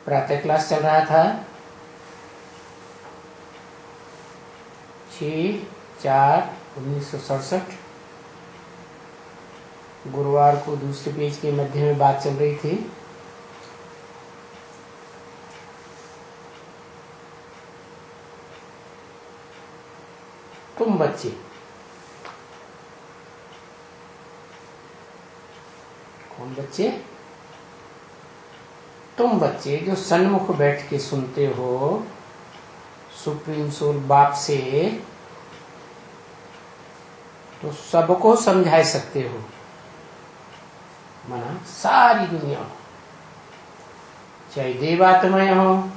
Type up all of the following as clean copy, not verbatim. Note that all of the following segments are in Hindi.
प्रातः क्लास चल रहा था 6/4/1967। गुरुवार को दूसरे पेज के मध्य में बात चल रही थी। तुम बच्चे, कौन बच्चे? तुम बच्चे जो सन्मुख बैठ के सुनते हो सुप्रीम सोल बाप से, तो सबको समझा सकते हो। माना सारी दुनिया हो, चाहे देवात्माएं हो,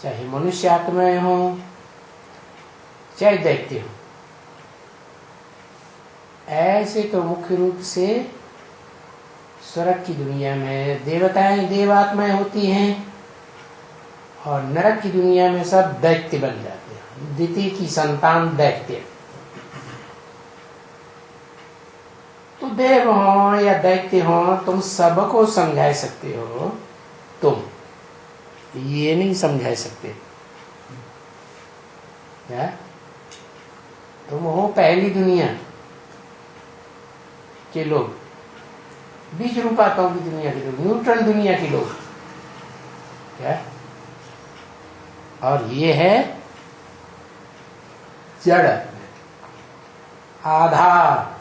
चाहे मनुष्य आत्माएं हो, चाहे दैत्य हो। ऐसे तो मुख्य रूप से स्वर्ग की दुनिया में देवताएं देवात्माएं होती हैं और नरक की दुनिया में सब दैत्य बन जाते हैं। द्वितीय की संतान दैत्य। तो देव हो या दैत्य हो, तुम सबको समझा सकते हो। तुम ये नहीं समझा सकते क्या? तुम हो पहली दुनिया के लोग, बीज रूपाताओं की दुनिया के लोग, न्यूट्रल दुनिया के लोग क्या? और ये है जड़ आधार,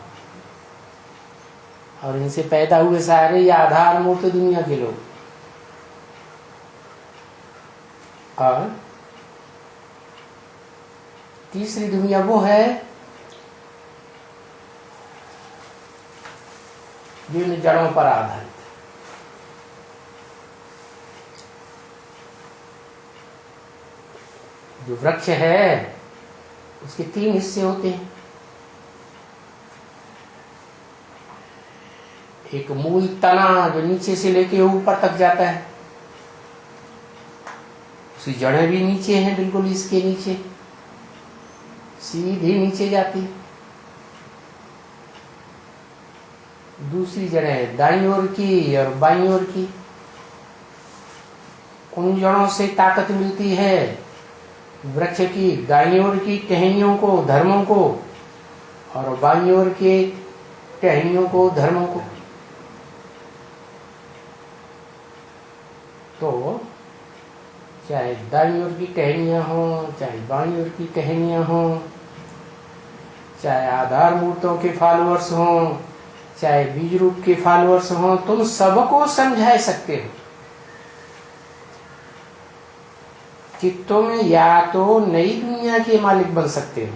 और इनसे पैदा हुए सारे ये आधार मूर्त दुनिया के लोग। और तीसरी दुनिया वो है जो इन जड़ों पर आधारित है। जो वृक्ष है उसके 3 हिस्से होते हैं। एक मूल तना जो नीचे से लेके ऊपर तक जाता है, उसकी जड़ें भी नीचे हैं, बिल्कुल इसके नीचे सीधी नीचे जाती। दूसरी जड़ें दाईं ओर की और बाईं ओर की। उन जड़ों से ताकत मिलती है वृक्ष की दाईं ओर की टहनियों को, धर्मों को, और बाईं ओर के टहनियों को, धर्मों को। तो चाहे दाईं ओर की टहनियां हो, चाहे बाईं ओर की टहनियां हो, चाहे आधार मूर्तों के फॉलोअर्स हो, चाहे बीज रूप के फॉलोअर्स हो, तुम सबको समझा सकते हो कि तुम या तो नई दुनिया के मालिक बन सकते हो।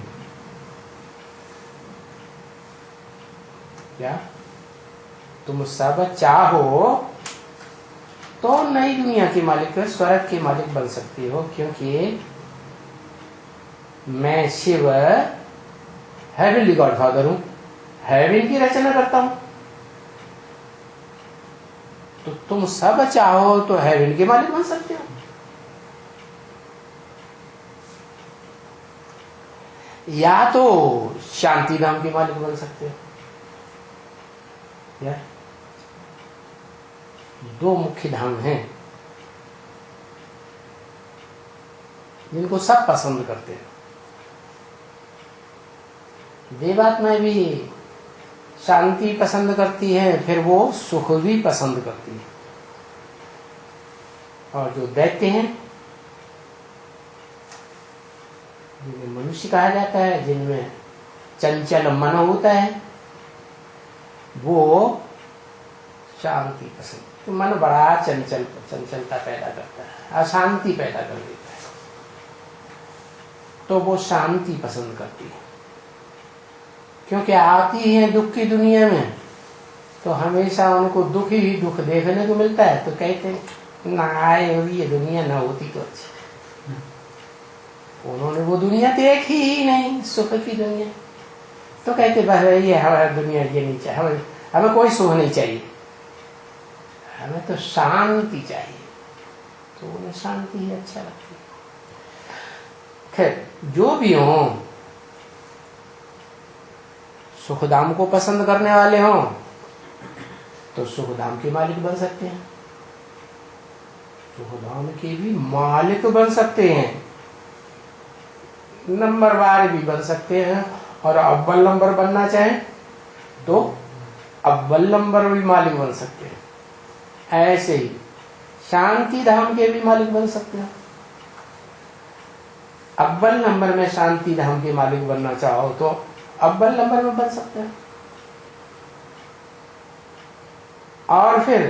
क्या तुम सब चाहो तो नई दुनिया के मालिक, स्वर्ग के मालिक बन सकते हो, क्योंकि मैं शिव हेवनली गॉडफादर हूं, हेवन की रचना करता हूं। तो तुम सब चाहो तो हेवन के मालिक बन सकते हो। या तो शांति धाम के मालिक बन सकते हो। या 2 मुख्य धाम हैं जिनको सब पसंद करते हैं। देवात्माएं भी शांति पसंद करती है, फिर वो सुख भी पसंद करती है। और जो दैत्य हैं, जिन्हें मनुष्य कहा जाता है, जिनमें चंचल मन होता है, वो शांति पसंद। तो मन बड़ा चंचलता पैदा करता है, अशांति पैदा कर देता है, तो वो शांति पसंद करती है। क्योंकि आती है दुख की दुनिया में तो हमेशा उनको दुख ही दुख देखने को मिलता है, तो कहते हैं ना आए हुई ये दुनिया ना होती तो अच्छी। उन्होंने वो दुनिया देखी ही नहीं, सुख की दुनिया, तो कहते बस ये हमारी दुनिया ये नहीं चाहिए, हमें कोई सुख नहीं चाहिए, हमें तो शांति चाहिए। तो उन्हें शांति ही अच्छा लगती है। खैर जो भी हो, सुखधाम को पसंद करने वाले हों तो सुखधाम के मालिक बन सकते हैं। तो धाम के भी मालिक बन सकते हैं, नंबरवार भी बन सकते हैं, और अव्वल नंबर बनना चाहें तो अव्वल नंबर भी मालिक बन सकते हैं। ऐसे ही शांति धाम के भी मालिक बन सकते हैं। अव्वल नंबर में शांति धाम के मालिक बनना चाहो तो अव्वल नंबर में बन सकते हैं। और फिर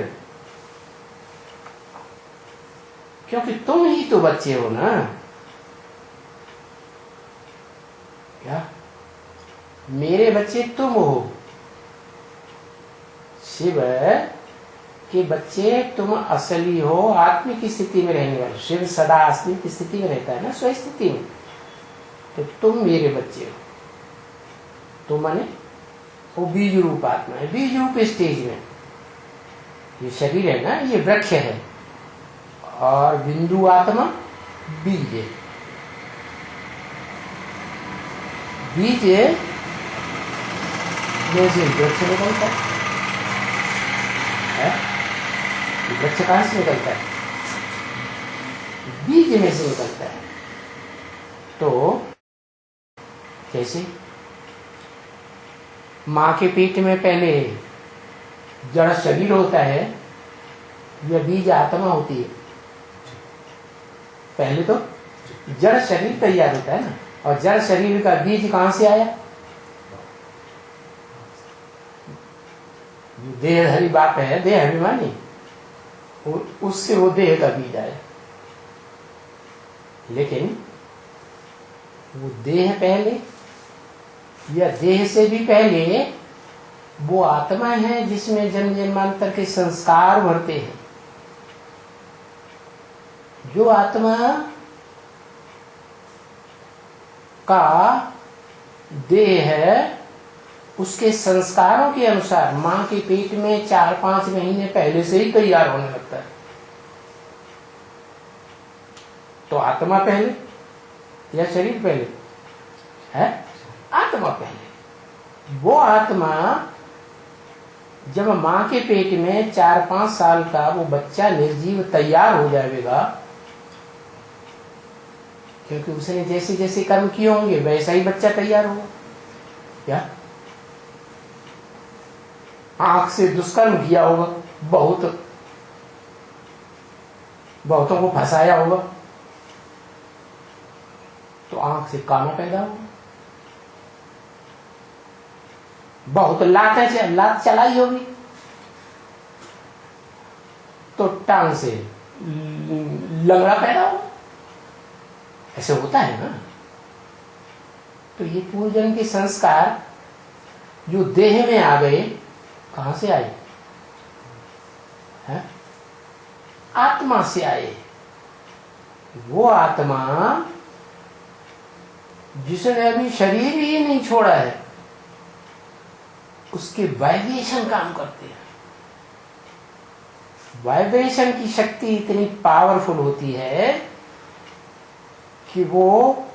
क्योंकि तुम ही तो बच्चे हो ना, क्या मेरे बच्चे तुम हो, शिव के बच्चे तुम असली हो, आत्मिक स्थिति में रहने वाले। शिव सदा आत्मिक स्थिति में रहता है ना, स्वस्थिति में। तो तुम मेरे बच्चे हो। तो माने वो बीज रूप आत्मा है, बीज रूप स्टेज में ये शरीर है ना, ये वृक्ष है, और बिंदु आत्मा बीज है। बीज में से वृक्ष निकलता है। वृक्ष कहां से निकलता है? बीज में से निकलता है। तो कैसे? मां के पेट में पहले जड़ शरीर होता है, यह बीज आत्मा होती है। पहले तो जड़ शरीर तैयार होता है ना, और जड़ शरीर का बीज कहां से आया? देहधारी बाप है, देह अभिमानी, उससे वो देह का बीज आया। लेकिन वो देह पहले या देह से भी पहले वो आत्मा है, जिसमें जन्म जन्मांतर के संस्कार भरते हैं। जो आत्मा का देह है, उसके संस्कारों के अनुसार मां के पेट में 4-5 महीने पहले से ही तैयार होने लगता है। तो आत्मा पहले या शरीर पहले है? आत्मा पहले। वो आत्मा जब मां के पेट में 4-5 साल का वो बच्चा निर्जीव तैयार हो जाएगा, क्योंकि उसने जैसे जैसे कर्म किए होंगे वैसा ही बच्चा तैयार होगा। क्या आंख से दुष्कर्म किया होगा, बहुतों को फंसाया होगा, तो आंख से काना पैदा होगा। बहुत लात चलाई होगी, तो टांग से लंगड़ा पैदा होगा। ऐसे होता है ना। तो ये पूर्वजन्म के संस्कार जो देह में आ गए, कहां से आए? है? आत्मा से आए। वो आत्मा जिसने अभी शरीर ही नहीं छोड़ा है, उसके वाइब्रेशन काम करते हैं। वाइब्रेशन की शक्ति इतनी पावरफुल होती है कि वो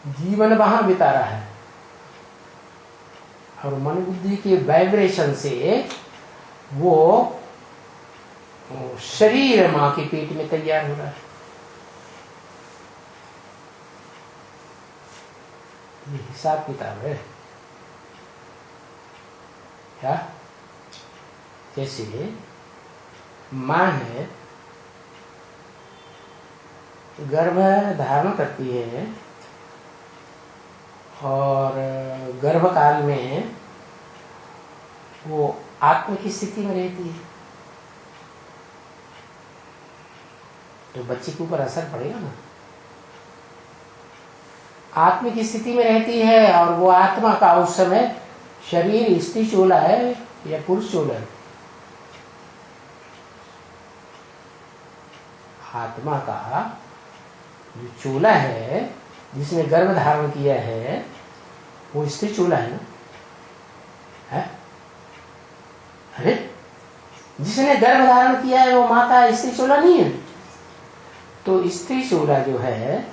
जीवन वहां बिता रहा है, और मन बुद्धि के वाइब्रेशन से वो शरीर मां के पेट में तैयार हो रहा है। ये हिसाब किताब है। क्या? जैसे मां है, गर्भ धारण करती है, और गर्भ काल में वो आत्म की स्थिति में रहती है, तो बच्चे के ऊपर असर पड़ेगा ना। आत्म की स्थिति में रहती है, और वो आत्मा का उस समय शरीर स्त्री चोला है या पुरुष चोला है? आत्मा का जो चोला है, जिसने गर्भ धारण किया है, वो स्त्री चोला है ना। है? अरे जिसने गर्भ धारण किया है वो माता स्त्री चोला नहीं है। तो स्त्री चोला जो है,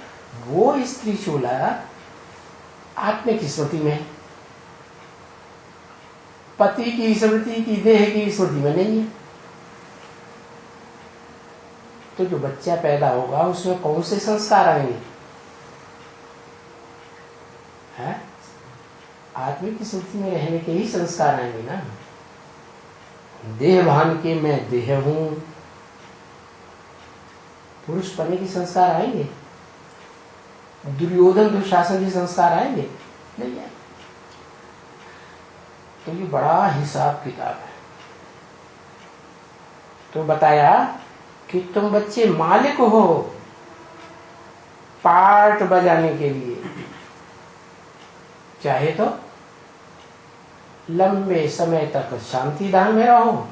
वो स्त्री चोला आत्मिक स्मृति में है, पति की स्मृति की, देह की स्मृति में नहीं है। तो जो बच्चा पैदा होगा उसमें कौन से संस्कार आएंगे? है आत्मिक की स्थिति में रहने के ही संस्कार आएंगे ना। देह भान के मैं देह हूं, पुरुष बनने के संस्कार आएंगे? दुर्योधन दुशासन के संस्कार आएंगे? नहीं आएंगे। तो ये बड़ा हिसाब किताब है। तो बताया कि तुम बच्चे मालिक हो पार्ट बजाने के लिए, चाहे तो लंबे समय तक शांति धाम में रहो,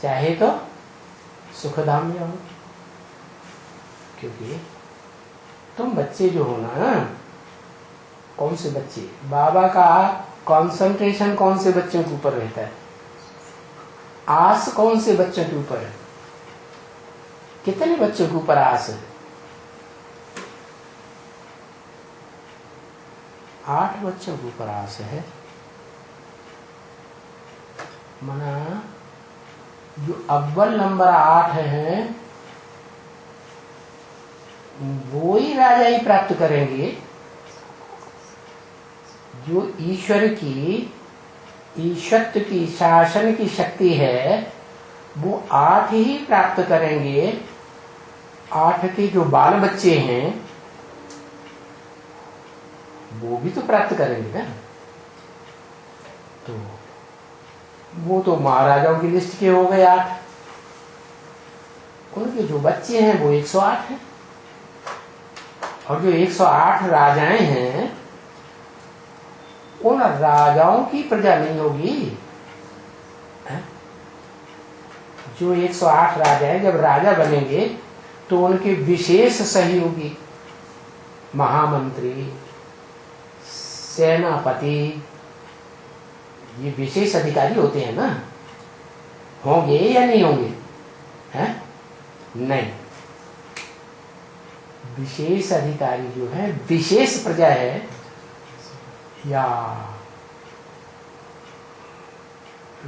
चाहे तो सुख धाम में रहो। क्योंकि तुम बच्चे जो हो ना, कौन से बच्चे? बाबा का कंसंट्रेशन कौन से बच्चों के ऊपर रहता है? आस कौन से बच्चों के ऊपर है? कितने बच्चों के ऊपर आस है? 8 बच्चों के ऊपर आस है। मना जो अव्वल नंबर 8 है वो ही राजा ही प्राप्त करेंगे। जो ईश्वर की ईश्वरत्व की शासन की शक्ति है वो 8 ही प्राप्त करेंगे। 8 के जो बाल बच्चे हैं वो भी तो प्राप्त करेंगे ना। तो वो तो महाराजाओं की लिस्ट के हो गए 8। उनके जो बच्चे हैं वो 108 हैं। और जो 108 राजाएं हैं उन राजाओं की प्रजा नहीं होगी। जो 108 राजाएं जब राजा बनेंगे तो उनके विशेष सहयोगी, महामंत्री, सेनापति, ये विशेष अधिकारी होते हैं ना। होंगे या नहीं होंगे? हैं? नहीं। विशेष अधिकारी जो है विशेष प्रजा है, या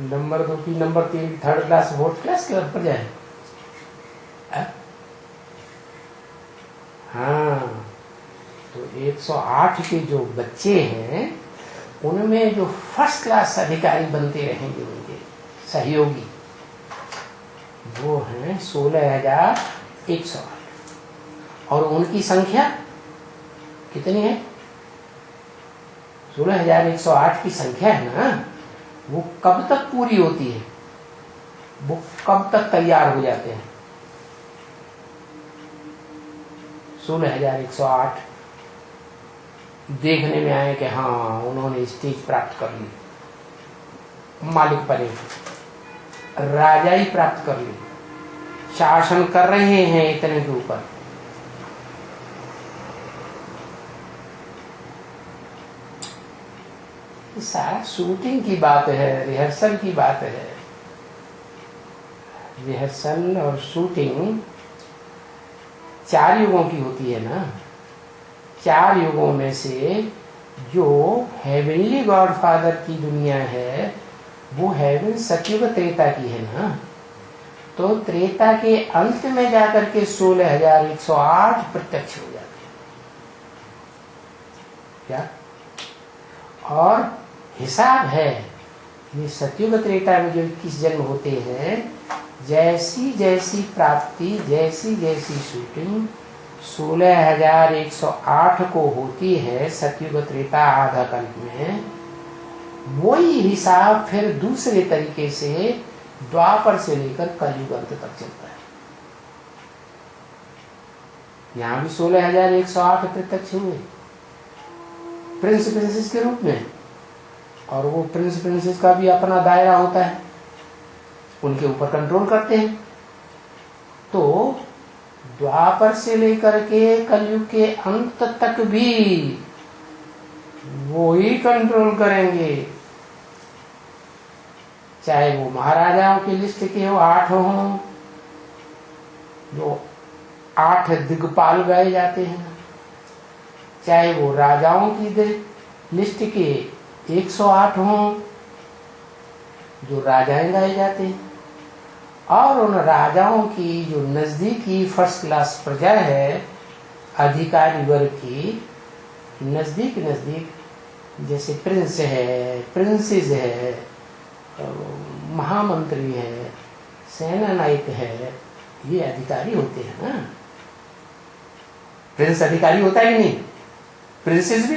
नंबर 2 की, नंबर 3 की, 3rd क्लास, 4th क्लास की प्रजा है। हाँ, तो 108 के जो बच्चे हैं उनमें जो फर्स्ट क्लास अधिकारी बनते रहेंगे उनके सहयोगी वो हैं 16,108। और उनकी संख्या कितनी है? 16,108 की संख्या है ना, वो कब तक पूरी होती है? वो कब तक तैयार हो जाते हैं? 16,108 देखने में आए कि हाँ उन्होंने स्टेज प्राप्त कर ली, मालिक बने, राजाई प्राप्त कर ली, शासन कर रहे हैं इतने के ऊपर। सारा शूटिंग की बात है, रिहर्सल की बात है। रिहर्सल और शूटिंग 4 युगों की होती है ना। 4 युगों में से जो हेवनली गॉडफादर की दुनिया है वो हेवन सतयुग त्रेता की है ना। तो त्रेता के अंत में जाकर के 16,108 प्रत्यक्ष हो जाते हैं। क्या? और हिसाब है, ये सतयुग त्रेता में जो 21 जन्म होते हैं, जैसी जैसी प्राप्ति, जैसी जैसी शूटिंग 16,108 को होती है सतयुग त्रेता आधा कल्प में, वही हिसाब फिर दूसरे तरीके से द्वापर से लेकर कलयुग अंत तक चलता है। यहां भी 16,108 प्रत्यक्ष हुए प्रिंस प्रिंसेस के रूप में, और वो प्रिंस प्रिंसेस का भी अपना दायरा होता है, उनके ऊपर कंट्रोल करते हैं। तो द्वापर से लेकर के कलयुग के अंत तक भी वो ही कंट्रोल करेंगे, चाहे वो महाराजाओं की लिस्ट के हो 8 हों, जो 8 दिग्पाल गाए जाते हैं, चाहे वो राजाओं की लिस्ट के 108 हों जो राजाएं गाए जाते हैं, और उन राजाओं की जो नजदीकी फर्स्ट क्लास प्रजा है, अधिकारी वर्ग की नजदीक नजदीक, जैसे प्रिंस है, प्रिंसेस है, महामंत्री है, सेना नायक है, ये अधिकारी होते हैं ना। प्रिंस अधिकारी होता है कि नहीं? प्रिंसेस भी,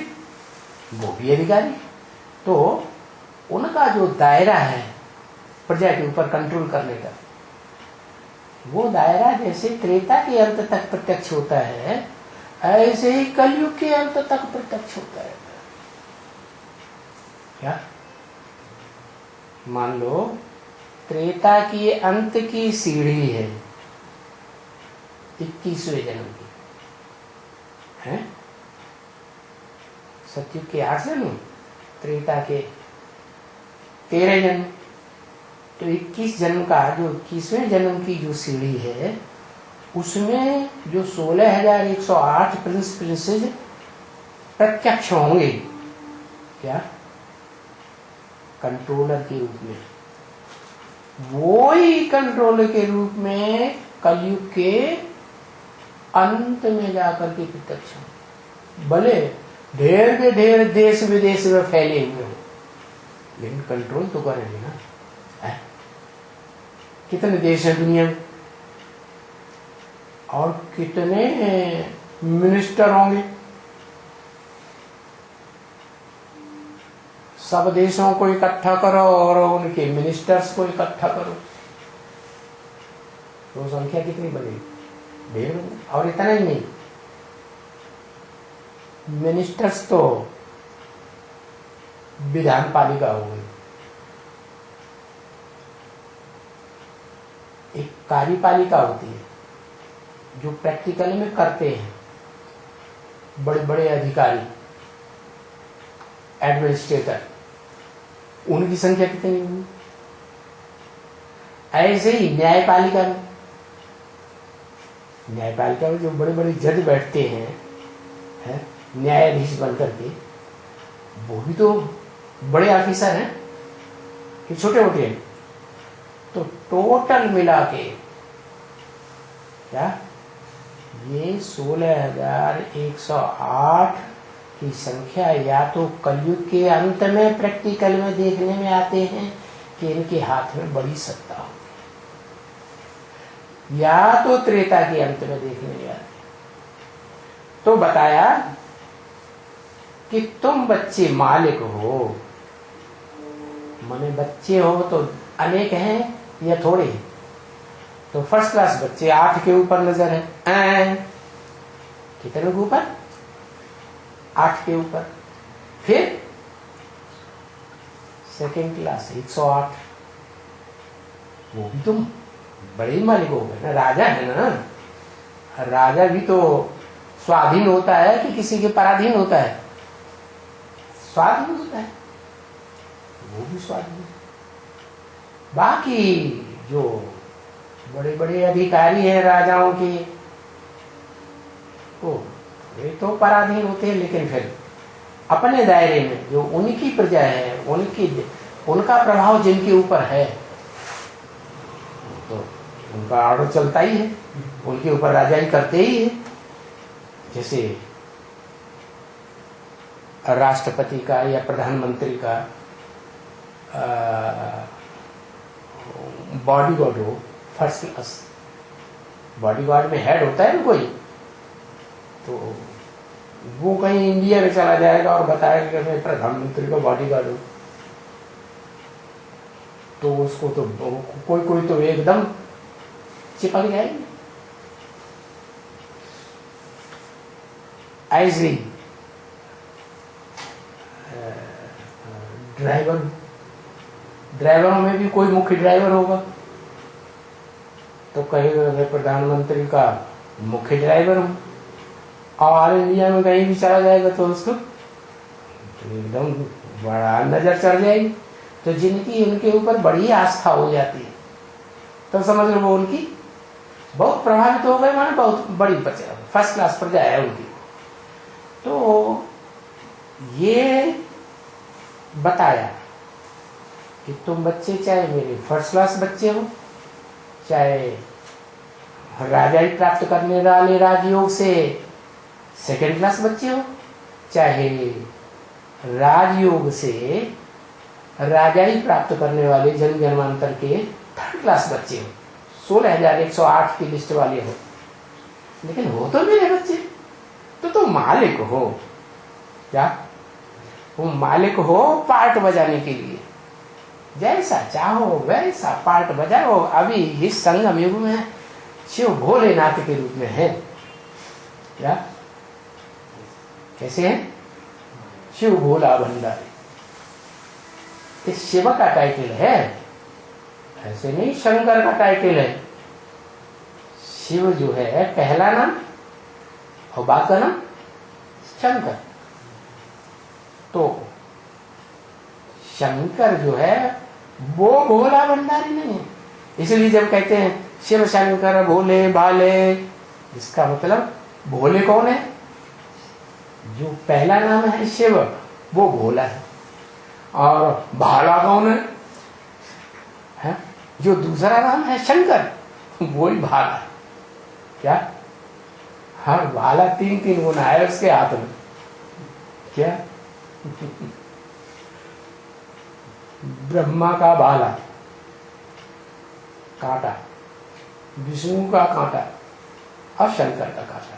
वो भी अधिकारी। तो उनका जो दायरा है प्रजा के ऊपर कंट्रोल करने का, वो दायरा जैसे त्रेता के अंत तक प्रत्यक्ष होता है, ऐसे ही कलयुग के अंत तक प्रत्यक्ष होता है। क्या? मान लो त्रेता की अंत की सीढ़ी है 21वें जन्म की है, सतयुग के 8 जन्म, त्रेता के 13 जन्म, तो 21 जन्म का जो 21वें जन्म की जो सीढ़ी है, उसमें जो 16,108 प्रिंस प्रिंसेस प्रत्यक्ष होंगे। क्या? कंट्रोलर के रूप में। वो ही कंट्रोलर के रूप में कलयुग के अंत में जाकर के प्रत्यक्ष होंगे। भले ढेर के ढेर देश विदेश में फैले हुए हो, लेकिन कंट्रोल तो करेंगे ना। कितने देश हैं दुनिया में, और कितने मिनिस्टर होंगे। सब देशों को इकट्ठा करो और उनके मिनिस्टर्स को इकट्ठा करो, तो संख्या कितनी बनेगी? ढेर। और इतना ही नहीं, मिनिस्टर्स तो विधान पालिका हो गई, एक कार्यपालिका होती है जो प्रैक्टिकल में करते हैं बड़े बड़े अधिकारी, एडमिनिस्ट्रेटर, उनकी संख्या कितनी हुई। ऐसे ही न्यायपालिका में, न्यायपालिका में जो बड़े बड़े जज बैठते हैं, है? न्यायाधीश बनकर के, वो भी तो बड़े ऑफिसर हैं कि छोटे मोटे हैं। तो टोटल मिला के क्या, ये 16,108 की संख्या या तो कलयुग के अंत में प्रैक्टिकल में देखने में आते हैं कि इनके हाथ में बड़ी सत्ता होगी, या तो त्रेता के अंत में देखने में आते हैं। तो बताया कि तुम बच्चे मालिक हो, माने बच्चे हो तो अनेक हैं या थोड़े हैं? तो फर्स्ट क्लास बच्चे 8 के ऊपर नजर है। कितने के ऊपर? 8 के ऊपर। फिर सेकेंड क्लास 108, वो भी तुम बड़े ही मालिक हो गए ना, राजा है ना। राजा भी तो स्वाधीन होता है कि किसी के पराधीन होता है? स्वाधीन होता है, वो भी स्वाधीन। बाकी जो बड़े बड़े अधिकारी हैं राजाओं के, वे तो पराधीन होते हैं, लेकिन फिर अपने दायरे में जो उनकी प्रजा है, उनका प्रभाव जिनके ऊपर है, तो उनका ऑर्डर चलता ही है, उनके ऊपर राजा ही करते ही है। जैसे राष्ट्रपति का या प्रधानमंत्री का बॉडीगार्ड हो, फर्स्ट क्लास बॉडीगार्ड में हेड होता है ना कोई, तो वो कहीं इंडिया में चला जाएगा और बताएगा कि मैं प्रधानमंत्री का बॉडीगार्ड हूं, तो उसको तो कोई तो एकदम चिपक जाएगी। ऐसे ही ड्राइवरों में भी कोई मुख्य ड्राइवर होगा, तो कहेगा मैं प्रधानमंत्री का मुख्य ड्राइवर हूं, और इंडिया में कहीं भी चला जाएगा तो उसको एकदम बड़ा नजर चढ़ जाएगी। तो जिनकी उनके ऊपर बड़ी आस्था हो जाती है, तो समझ लो वो उनकी बहुत प्रभावित हो गए, माने बहुत बड़ी फर्स्ट क्लास प्रजा है उनकी। तो ये बताया कि तुम बच्चे चाहे मेरे फर्स्ट क्लास बच्चे हो, चाहे राजाई प्राप्त करने वाले राजयोग से सेकेंड क्लास बच्चे हो, चाहे राजयोग से राजाई प्राप्त करने वाले जन्म जन्मांतर के थर्ड क्लास बच्चे हो, 16,108 की लिस्ट वाले हो, लेकिन हो तो मेरे बच्चे, तो तुम मालिक हो। क्या? तुम मालिक हो पार्ट बजाने के लिए, जैसा चाहो वैसा पार्ट बजाओ। अभी इस संगम युग में शिव भोलेनाथ के रूप में है। क्या? कैसे है? शिव भोला भंडारी, इस शिव का टाइटल है, ऐसे नहीं शंकर का टाइटल है। शिव जो है पहला नाम और बाद का नाम शंकर। तो शंकर जो है वो भोला भंडारी नहीं है। इसलिए जब कहते हैं शिव शंकर भोले भाले, इसका मतलब भोले कौन है? जो पहला नाम है शिव वो भोला है, और भाला कौन है? जो दूसरा नाम है शंकर वही भाला है। क्या? हर भाला 3-3 गुना है उसके हाथ में। क्या? ब्रह्मा का भाला कांटा, विष्णु का कांटा और शंकर का कांटा,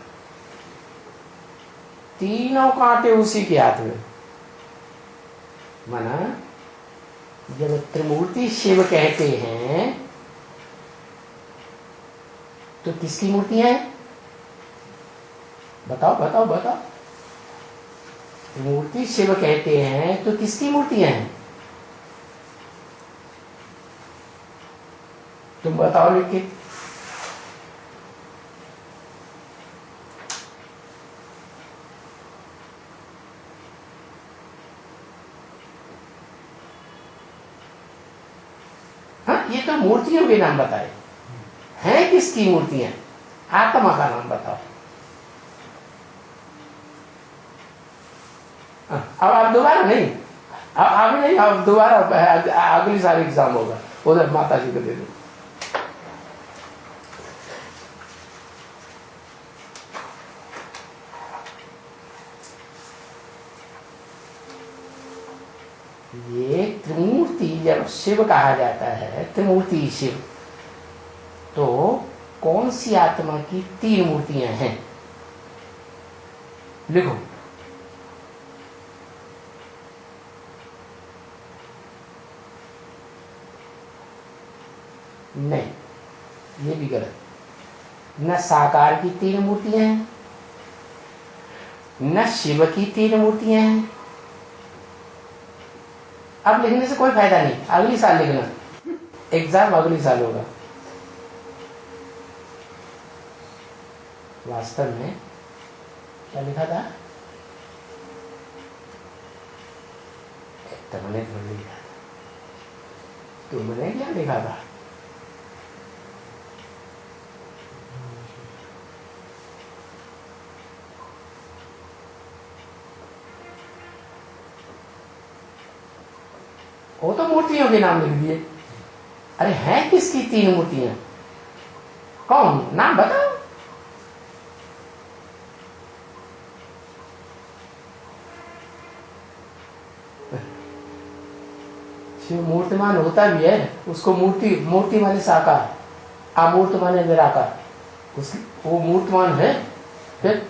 तीनों कांटे उसी के हाथ में। माना जब त्रिमूर्ति शिव कहते हैं तो किसकी मूर्तियां हैं? बताओ बताओ बताओ। त्रिमूर्ति शिव कहते हैं तो किसकी मूर्तियां हैं? तुम बताओ लिख के। हाँ, ये तो मूर्तियों के नाम बताए हैं। किसकी मूर्तियां? आत्मा का नाम बताओ। अब आप दोबारा नहीं, अब नहीं, अब दोबारा अगली साल एग्जाम होगा, उधर माता जी को दे दो। ये त्रिमूर्ति जब शिव कहा जाता है, त्रिमूर्ति शिव, तो कौन सी आत्मा की 3 मूर्तियां हैं? लिखो। नहीं, ये भी गलत। न साकार की 3 मूर्तियां हैं, न शिव की 3 मूर्तियां हैं। अब लिखने से कोई फायदा नहीं, अगली साल लिखना, एग्जाम अगली साल होगा। वास्तव में क्या लिखा था? तुमने थोड़ा लिखा था, तुमने क्या लिखा था? वो तो मूर्तियों के नाम लिख दिए। अरे हैं किसकी 3 मूर्तियां? कौन? नाम बताओ। शिव मूर्तिमान होता भी है, उसको मूर्ति, मूर्ति माने साकार, अमूर्त माने निराकार, उसकी वो मूर्तिमान है। फिर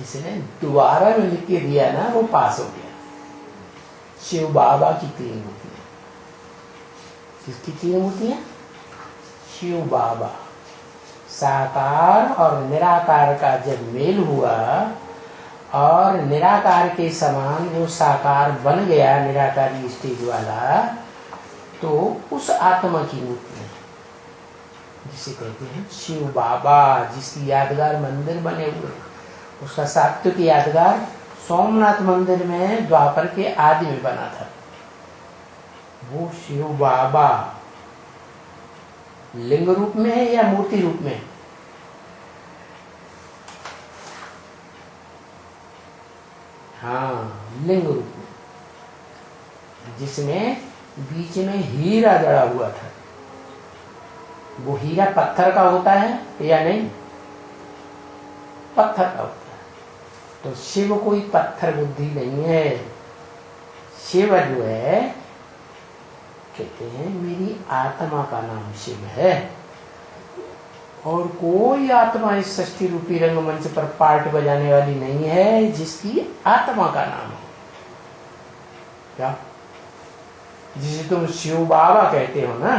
इसने दोबारा में लिख के दिया ना, वो पास हो गया। शिव बाबा की 3 मूर्तियां। किसकी 3 मूर्तियां? शिव बाबा। साकार और निराकार का जब मेल हुआ और निराकार के समान वो साकार बन गया, निराकारी स्टेज वाला, तो उस आत्मा की मूर्ति है जिसे कहते हैं शिव बाबा, जिसकी यादगार मंदिर बने हुए। उसका सात्विक यादगार सोमनाथ मंदिर में द्वापर के आदि में बना था। वो शिव बाबा लिंग रूप में है या मूर्ति रूप में? हाँ, लिंग रूप में, जिसमें बीच में हीरा जड़ा हुआ था। वो हीरा पत्थर का होता है या नहीं? पत्थर का होता है। तो शिव कोई पत्थर बुद्धि नहीं है। शिव जो है, कहते हैं मेरी आत्मा का नाम शिव है, और कोई आत्मा इस षष्ठी रूपी रंगमंच पर पार्ट बजाने वाली नहीं है जिसकी आत्मा का नाम हो। क्या? जिसे तुम शिव बाबा कहते हो ना,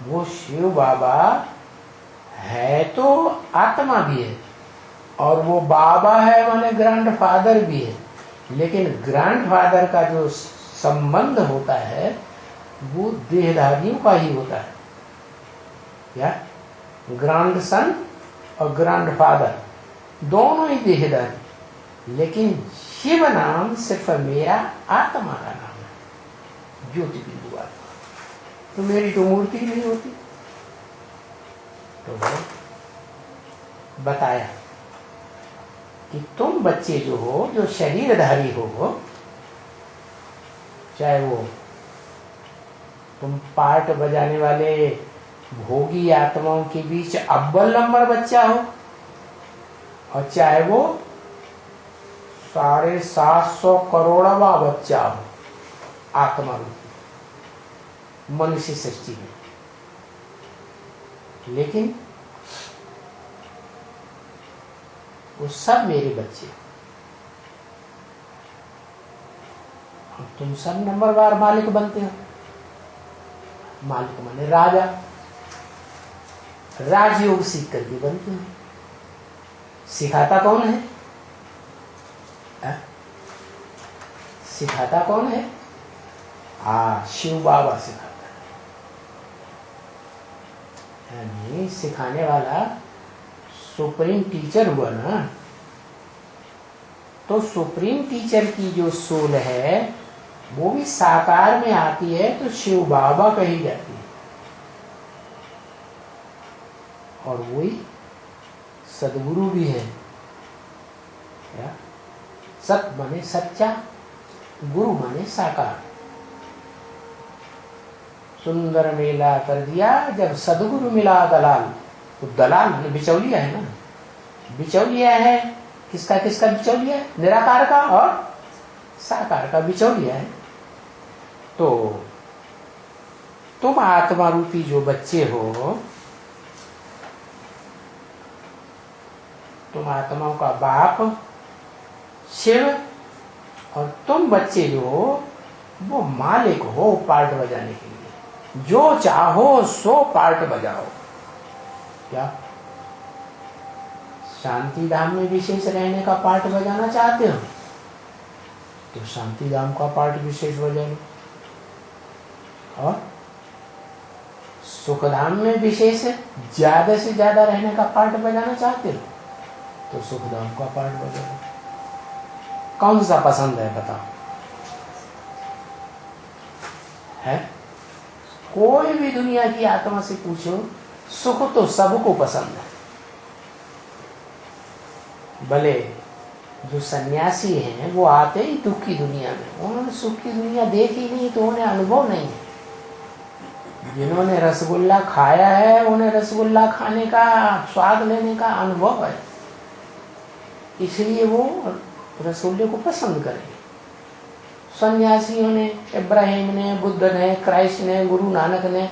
वो शिव बाबा है तो आत्मा भी है, और वो बाबा है माने ग्रैंड फादर भी है, लेकिन ग्रैंड फादर का जो संबंध होता है वो देहधारियों का ही होता है। क्या? ग्रैंड सन और ग्रैंड फादर दोनों ही देहधारी, लेकिन शिव नाम सिर्फ मेरा आत्मा का नाम है, ज्योति बिंदु आत्मा। तो मेरी तो मूर्ति नहीं होती। तो बताया कि तुम बच्चे जो हो, जो शरीरधारी हो, चाहे वो तुम पार्ट बजाने वाले भोगी आत्माओं के बीच अव्वल नंबर बच्चा हो, और चाहे वो 750 करोड़वा बच्चा हो आत्मा रूपी मनुष्य सृष्टि में, लेकिन वो सब मेरे बच्चे। और तुम सब नंबरवार मालिक बनते हो। मालिक माने राजा, राजयोग सीख करके बनते हो। सिखाता कौन है? सिखाता कौन है? शिव बाबा सिखाता है। यानी सिखाने वाला सुप्रीम टीचर हुआ ना, तो सुप्रीम टीचर की जो सोल है वो भी साकार में आती है तो शिव बाबा कही जाती है, और वही सदगुरु भी है। क्या? सत माने सच्चा, गुरु माने साकार। सुंदर मेला कर दिया जब सदगुरु मिला दलाल। तो दलाल बिचौलिया है ना, बिचौलिया है। किसका किसका बिचौलिया है? निराकार का और साकार का बिचौलिया है। तो तुम आत्मा रूपी जो बच्चे हो, तुम आत्माओं का बाप शिव, और तुम बच्चे जो हो वो मालिक हो पार्ट बजाने के लिए। जो चाहो सो पार्ट बजाओ। क्या? शांति धाम में विशेष रहने का पार्ट बजाना चाहते हो तो शांति धाम का पार्ट विशेष बजा लो, और सुखधाम में विशेष ज्यादा से ज्यादा रहने का पार्ट बजाना चाहते हो तो सुखधाम का पार्ट बजा लो। कौन सा पसंद है बताओ? है? कोई भी दुनिया की आत्मा से पूछो, सुख तो सबको पसंद है। भले जो सन्यासी हैं वो आते ही दुख की दुनिया में, उन्होंने सुख की दुनिया देखी नहीं तो उन्हें अनुभव नहीं है। जिन्होंने रसगुल्ला खाया है उन्हें रसगुल्ला खाने का स्वाद लेने का अनुभव है, इसलिए वो रसगुल्ले को पसंद करेंगे। सन्यासियों ने, इब्राहिम ने, बुद्ध ने, क्राइस्ट ने, गुरु नानक ने,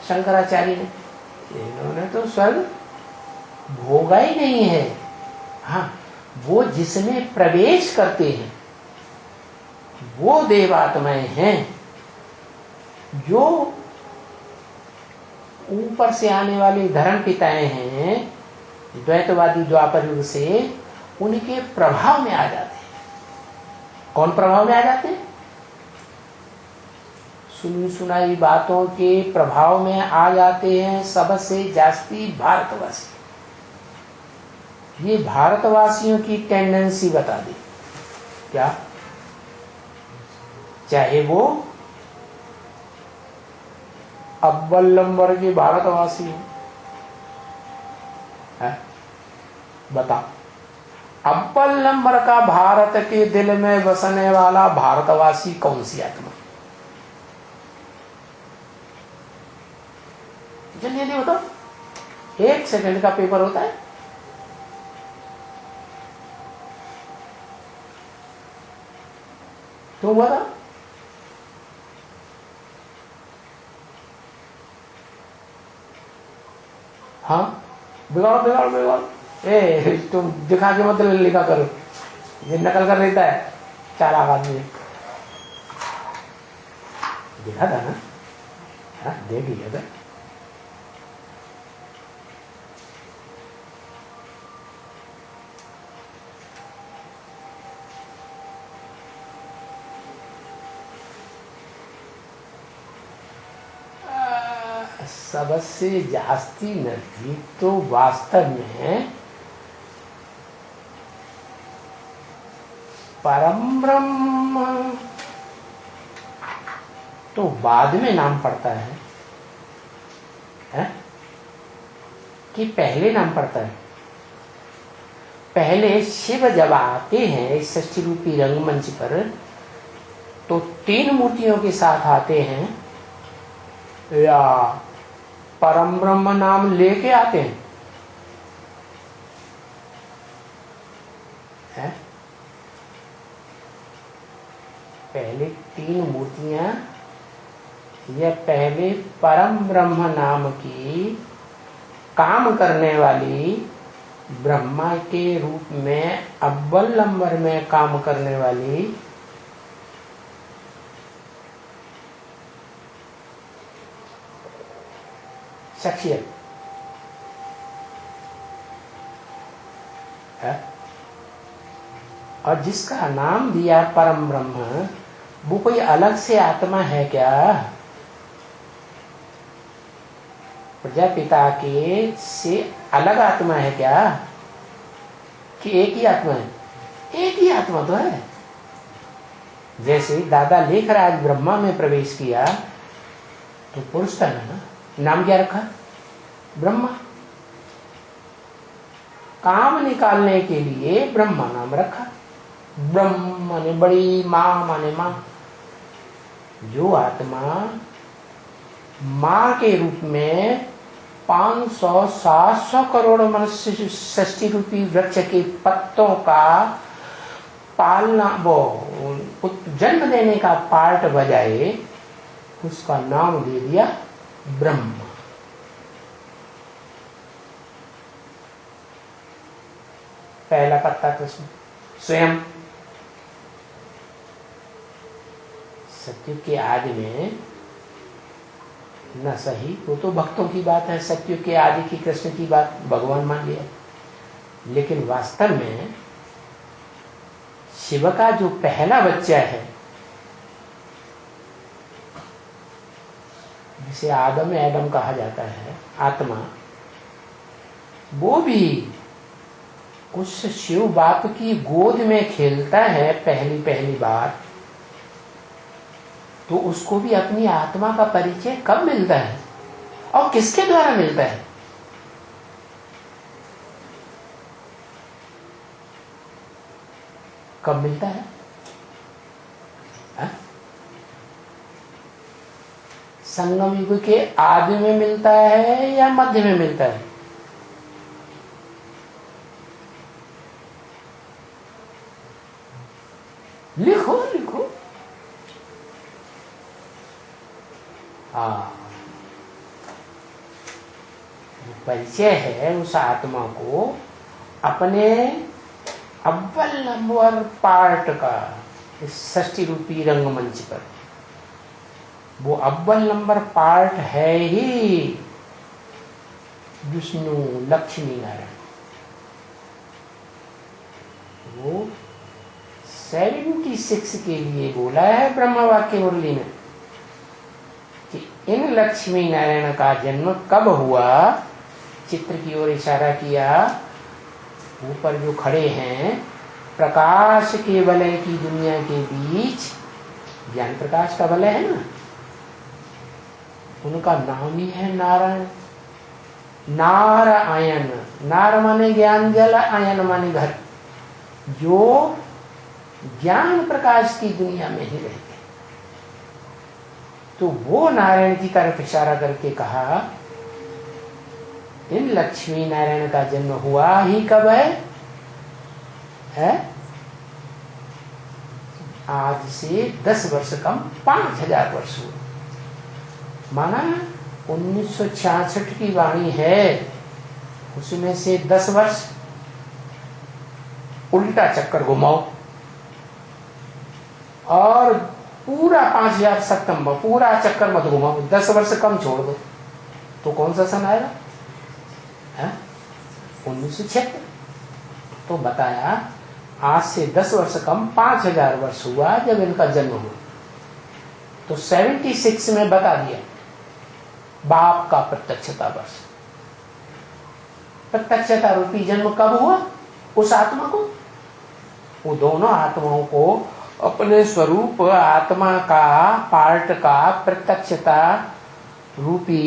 शंकराचार्य ने, इन्होंने तो स्वर्ग भोगा ही नहीं है। हाँ, वो जिसमें प्रवेश करते हैं वो देवात्माएं हैं। जो ऊपर से आने वाले धर्म पिताएं हैं द्वैतवादी द्वापर युग से, उनके प्रभाव में आ जाते हैं। कौन प्रभाव में आ जाते हैं? सुनी सुनाई बातों के प्रभाव में आ जाते हैं सबसे जास्ती भारतवासी। ये भारतवासियों की टेंडेंसी बता दी। क्या? चाहे वो अव्वल नंबर के भारतवासी हो, बता अव्वल नंबर का भारत के दिल में बसने वाला भारतवासी कौन सी आत्मा? जल्दी जल्दी बताओ, 1 सेकंड का पेपर होता है। तुम बता। हाँ, बिगाड़ो बिगाड़ो बिगाड़ो। तुम दिखा के मत लिखा करो, ये नकल कर लेता है चालाक आदमी। देखा था ना? हाँ, देख लिया था। सबसे जास्ती नजदीक तो वास्तव में परम ब्रह्म तो बाद में नाम पड़ता है कि पहले नाम पड़ता है? पहले शिव जब आते हैं इस सृष्टि रूपी रंगमंच पर तो 3 मूर्तियों के साथ आते हैं या परम ब्रह्म नाम लेके आते हैं? पहले 3 मूर्तियां या पहले परम ब्रह्म नाम की काम करने वाली ब्रह्मा के रूप में अव्वल नंबर में काम करने वाली शख्सियत है, और जिसका नाम दिया परम ब्रह्म, वो कोई अलग से आत्मा है क्या? प्रजापिता के से अलग आत्मा है क्या कि एक ही आत्मा है? एक ही आत्मा तो है। जैसे दादा लेखराज ब्रह्मा में प्रवेश किया तो पुरुष था ना, नाम क्या रखा? ब्रह्मा। काम निकालने के लिए ब्रह्मा नाम रखा। ब्रह्म माने बड़ी, माँ माने माँ। जो आत्मा माँ के रूप में 500-700 करोड़ मनुष्य षष्टि रूपी वृक्ष के पत्तों का पालना, वो जन्म देने का पार्ट बजाए, उसका नाम दे दिया ब्रह्म। पहला पत्ता कृष्ण स्वयं। सत्युग के आदि में न सही, वो तो भक्तों की बात है, सत्युग के आदि की कृष्ण की बात भगवान मान लिया, लेकिन वास्तव में शिव का जो पहला बच्चा है, जिसे आदम एडम कहा जाता है, आत्मा, वो भी उस शिव बाप की गोद में खेलता है पहली बार, तो उसको भी अपनी आत्मा का परिचय कब मिलता है और किसके द्वारा मिलता है? कब मिलता है? संगम युग के आदि में मिलता है या मध्य में मिलता है? लिखो लिखो। परिचय है उस आत्मा को अपने अव्वल नंबर पार्ट का इस षष्टि रूपी रंगमंच पर। वो अव्वल नंबर पार्ट है ही विष्णु लक्ष्मी नारायण। वो 76 के लिए बोला है ब्रह्म वाक्य मुरली में कि इन लक्ष्मी नारायण का जन्म कब हुआ। चित्र की ओर इशारा किया, ऊपर जो खड़े हैं प्रकाश के वलय की दुनिया के बीच, ज्ञान प्रकाश का वलय है ना, उनका नाम ही है नारायण। नारायण, नार माने ज्ञान जल, आयन माने घर। जो ज्ञान प्रकाश की दुनिया में ही रहते हैं। तो वो नारायण की तरफ इशारा करके कहा, इन लक्ष्मी नारायण का जन्म हुआ ही कब है? आज से 10 वर्ष कम 5000 वर्ष हुए। माना 1966 की वाणी है, उसमें से 10 वर्ष उल्टा चक्कर घुमाओ और पूरा 5000 सप्तम्बर पूरा चक्कर मत घुमाओ, 10 वर्ष कम छोड़ दो, तो कौन सा सन आएगा? 1976। तो बताया आज से 10 वर्ष कम 5000 वर्ष हुआ जब इनका जन्म हुआ। तो 76 में बता दिया बाप का प्रत्यक्षता वर्ष। प्रत्यक्षता रूपी जन्म कब हुआ? उस आत्मा को, वो दोनों आत्माओं को अपने स्वरूप आत्मा का पार्ट का प्रत्यक्षता रूपी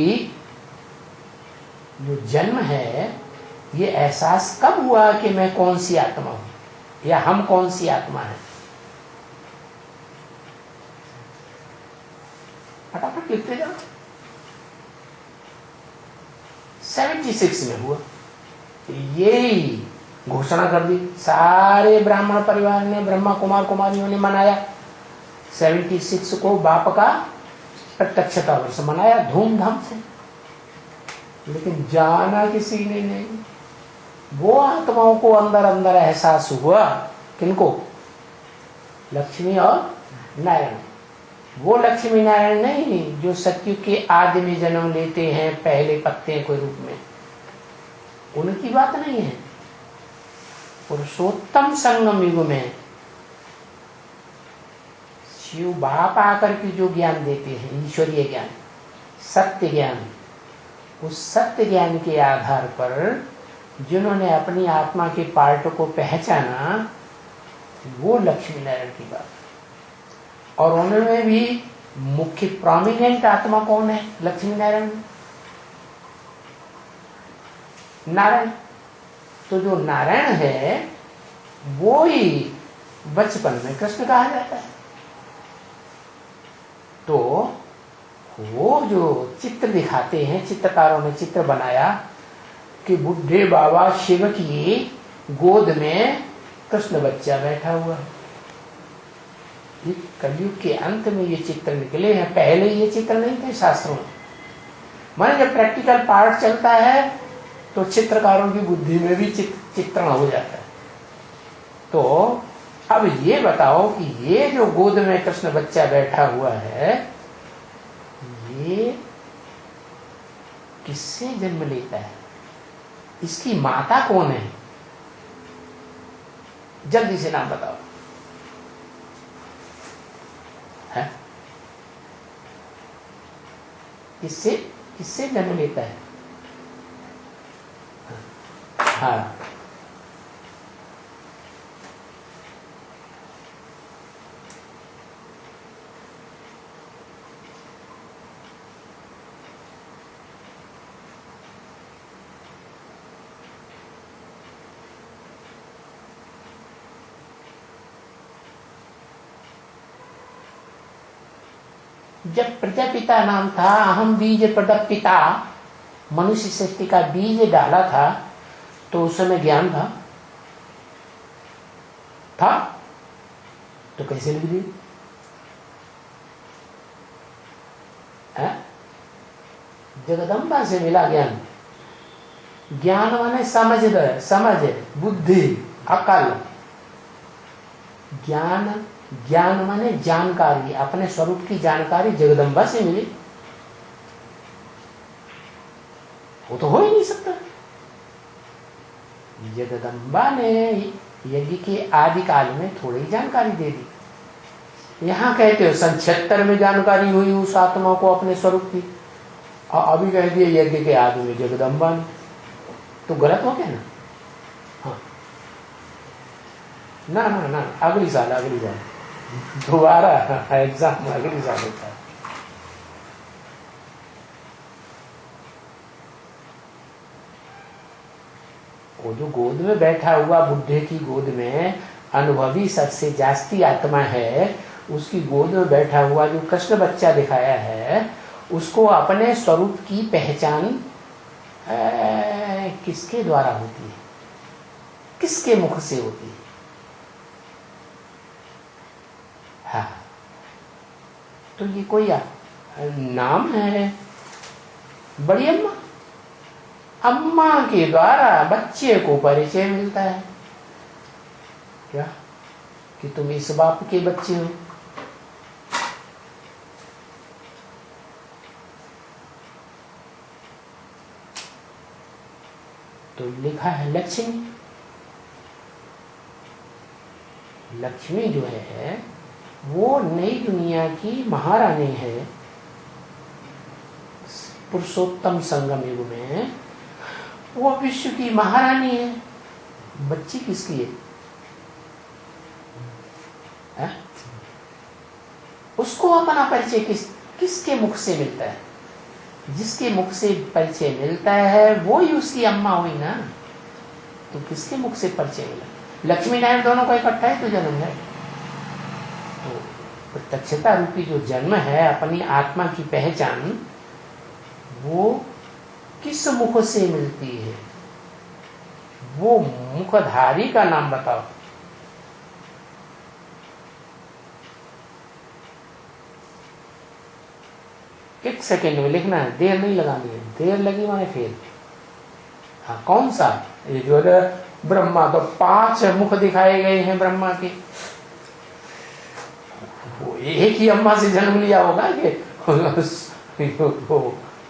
जो जन्म है, ये एहसास कब हुआ कि मैं कौन सी आत्मा हूं या हम कौन सी आत्मा है? फटाफट लिखते जाओ। 76 में हुआ। यही घोषणा कर दी, सारे ब्राह्मण परिवार ने, ब्रह्मा कुमार कुमारियों ने मनाया। 76 को बाप का प्रत्यक्षता वर्ष मनाया धूमधाम से। लेकिन जाना किसी ने नहीं। वो आत्माओं को अंदर अंदर एहसास हुआ, किनको? लक्ष्मी और नारायण। वो लक्ष्मी नारायण नहीं जो सत्युग के आदि में जन्म लेते हैं पहले पत्ते के रूप में, उनकी बात नहीं है। पुरुषोत्तम संगम युग में शिव बाप आकर के जो ज्ञान देते हैं, ईश्वरीय ज्ञान, सत्य ज्ञान, उस सत्य ज्ञान के आधार पर जिन्होंने अपनी आत्मा के पार्ट को पहचाना, वो लक्ष्मी नारायण की बात। और उनमें भी मुख्य प्रोमिनेंट आत्मा कौन है? लक्ष्मी नारायण, नारायण। तो जो नारायण है वो ही बचपन में कृष्ण कहा जाता है। तो वो जो चित्र दिखाते हैं, चित्रकारों ने चित्र बनाया कि बुढ़े बाबा शिव की गोद में कृष्ण बच्चा बैठा हुआ है। ये कलयुग के अंत में ये चित्र निकले हैं, पहले ये चित्र नहीं थे शास्त्रों में। माने जब प्रैक्टिकल पार्ट चलता है तो चित्रकारों की बुद्धि में भी चित्रण हो जाता है। तो अब ये बताओ कि ये जो गोद में कृष्ण बच्चा बैठा हुआ है, ये किससे जन्म लेता है? इसकी माता कौन है? जल्दी से नाम बताओ। है? किससे जन्म लेता है? हाँ, जब प्रजापिता नाम था, अहम बीज प्रदपिता, मनुष्य सृष्टि का बीज डाला था, तो उस समय ज्ञान था तो कैसे लिख दी? जगदम्बा से मिला ज्ञान। ज्ञान माने समझ, बुद्धि, अकल। ज्ञान माने जानकारी, अपने स्वरूप की जानकारी जगदम्बा से मिली। वो तो हो ही नहीं सकता। जगदम्बा ने यज्ञ के आदि काल में थोड़ी ही जानकारी दे दी। यहाँ कहते हो सन 76 में जानकारी हुई उस आत्मा को अपने स्वरूप की, और अभी कह दिए यज्ञ के आदि में जगदम्बा ने, तो गलत हो गया ना? हाँ, ना अगली साल दोबारा एग्जाम अगली साल होता है। वो जो गोद में बैठा हुआ बुढ़े की गोद में, अनुभवी सबसे जास्ती आत्मा है, उसकी गोद में बैठा हुआ जो कृष्ण बच्चा दिखाया है, उसको अपने स्वरूप की पहचान किसके द्वारा होती है, किसके मुख से होती है? हाँ, तो ये कोई नाम है? बड़ी अम्मा, अम्मा के द्वारा बच्चे को परिचय मिलता है क्या कि तुम इस बाप के बच्चे हो। तो लिखा है लक्ष्मी। लक्ष्मी जो है वो नई दुनिया की महारानी है। पुरुषोत्तम संगम युग में वो विश्व की महारानी है। बच्ची किसकी है? उसको अपना परिचय किसके मुख से मिलता है? जिसके मुख से परिचय मिलता है वो ही उसकी अम्मा हुई ना। तो किसके मुख से परिचय मिला? लक्ष्मी नारायण दोनों का इकट्ठा ही तो जन्म है। तो प्रत्यक्षता रूपी जो जन्म है, अपनी आत्मा की पहचान, वो किस मुख से मिलती है? वो मुखधारी का नाम बताओ। एक सेकेंड में लिखना है, देर नहीं लगानी है। देर लगी माने फेल। हाँ, कौन सा? ये जो ब्रह्मा, तो 5 मुख दिखाए गए हैं ब्रह्मा के। वो एक ही अम्मा से जन्म लिया होगा कि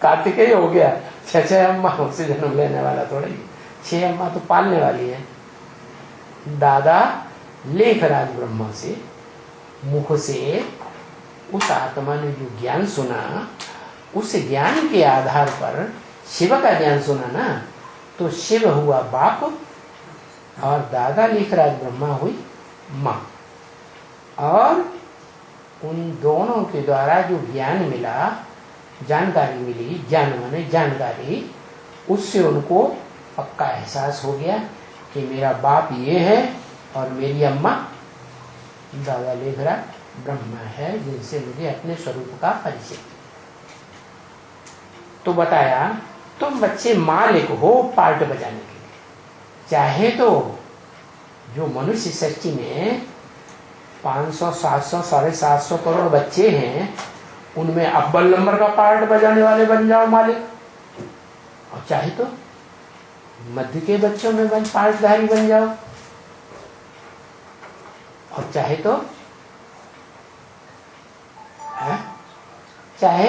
कार्तिकेय हो गया 6 अम्मा से जन्म लेने वाला थोड़ी। 6 अम्मा तो पालने वाली है। दादा लेखराज ब्रह्मा से मुख से उस आत्मा ने जो ज्ञान सुना, उस ज्ञान के आधार पर शिव का ज्ञान सुना ना, तो शिव हुआ बाप और दादा लेखराज ब्रह्मा हुई माँ। और उन दोनों के द्वारा जो ज्ञान मिला, जानकारी मिली, ज्ञान माने जानकारी, उससे उनको पक्का एहसास हो गया कि मेरा बाप ये है और मेरी अम्मा दादा लेखराज ब्रह्मा है, जिनसे मुझे अपने स्वरूप का परिचय। तो बताया तुम बच्चे मालिक हो पार्ट बजाने के लिए। चाहे तो जो मनुष्य सृष्टि में 500, 700, 750 करोड़ बच्चे हैं, उनमें अव्वल नंबर का पार्ट बजाने वाले बन जाओ मालिक। और चाहे तो मध्य के बच्चों में पार्टधारी बन जाओ। और चाहे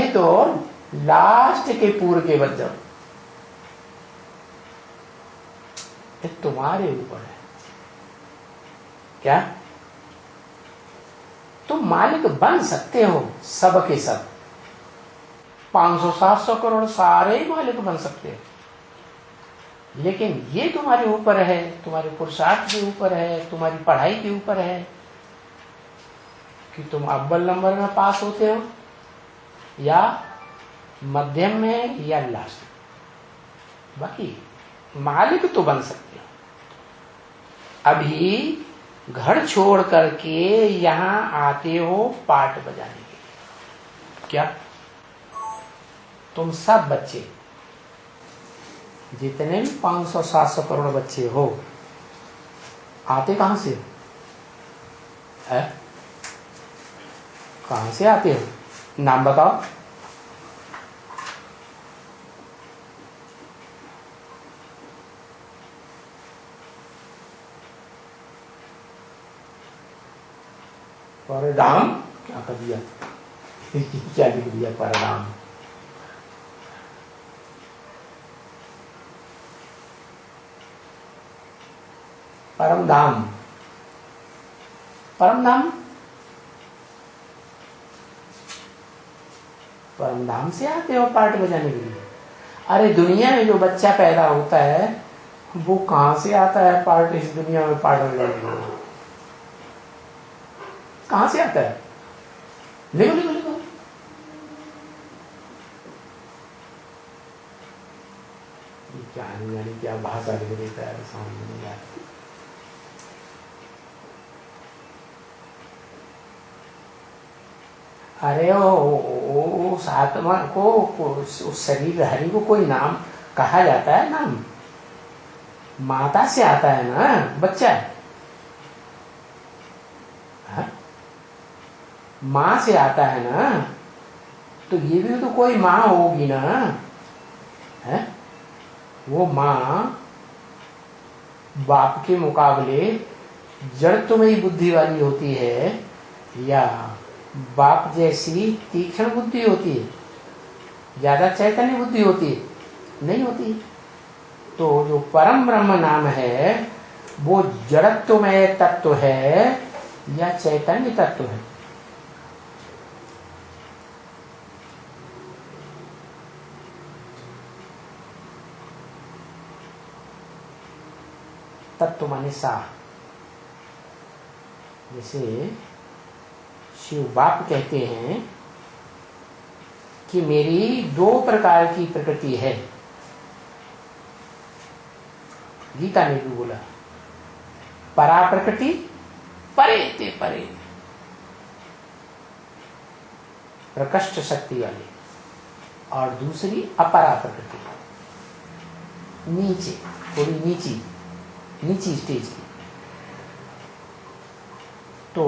तो लास्ट के पूर्व के बच जाओ। ये तुम्हारे ऊपर है। क्या तुम मालिक बन सकते हो? सब के सब 500-700 करोड़ सारे ही मालिक बन सकते हो, लेकिन ये तुम्हारे ऊपर है, तुम्हारे पुरुषार्थ के ऊपर है, तुम्हारी पढ़ाई के ऊपर है कि तुम अव्वल नंबर में पास होते हो या मध्यम में या लास्ट। बाकी मालिक तो बन सकते हो। अभी घर छोड़ करके यहां आते हो पार्ट बजाने के लिए। क्या तुम सब बच्चे, जितने भी 500-700 करोड़ बच्चे हो, आते कहां से हो? कहां से आते हो? नाम बताओ। परधाम क्या कर दिया? क्या लिख दिया? परधाम। परम धाम। परम धाम, परम धाम से आते हो पार्ट बजाने के लिए। अरे दुनिया में जो बच्चा पैदा होता है वो कहां से आता है पार्ट, इस दुनिया में पार्ट बजाने के लिए? कहां से आता है? लिखो लिखो लिखो। क्या नहीं क्या भाषा लिख देता है, समझ नहीं आता। अरे उस आत्मा को उस शरीर हरि को कोई नाम कहा जाता है? नाम माता से आता है ना बच्चा। हाँ? माँ से आता है ना, तो ये भी तो कोई माँ होगी ना है? वो माँ बाप के मुकाबले जड़त्वमयी बुद्धि वाली होती है या बाप जैसी तीक्ष्ण बुद्धि होती है, ज्यादा चैतन्य बुद्धि होती है? नहीं होती। तो जो परम ब्रह्म नाम है वो जड़त्वमय तत्व है या चैतन्य तत्व है? तत्व माने सा। जैसे शिव बाप कहते हैं कि मेरी 2 प्रकार की प्रकृति है। गीता ने भी बोला परा प्रकृति परे ते परे, प्रकृष्ट शक्ति वाली, और दूसरी अपरा प्रकृति, नीचे, थोड़ी नीची स्टेज की। तो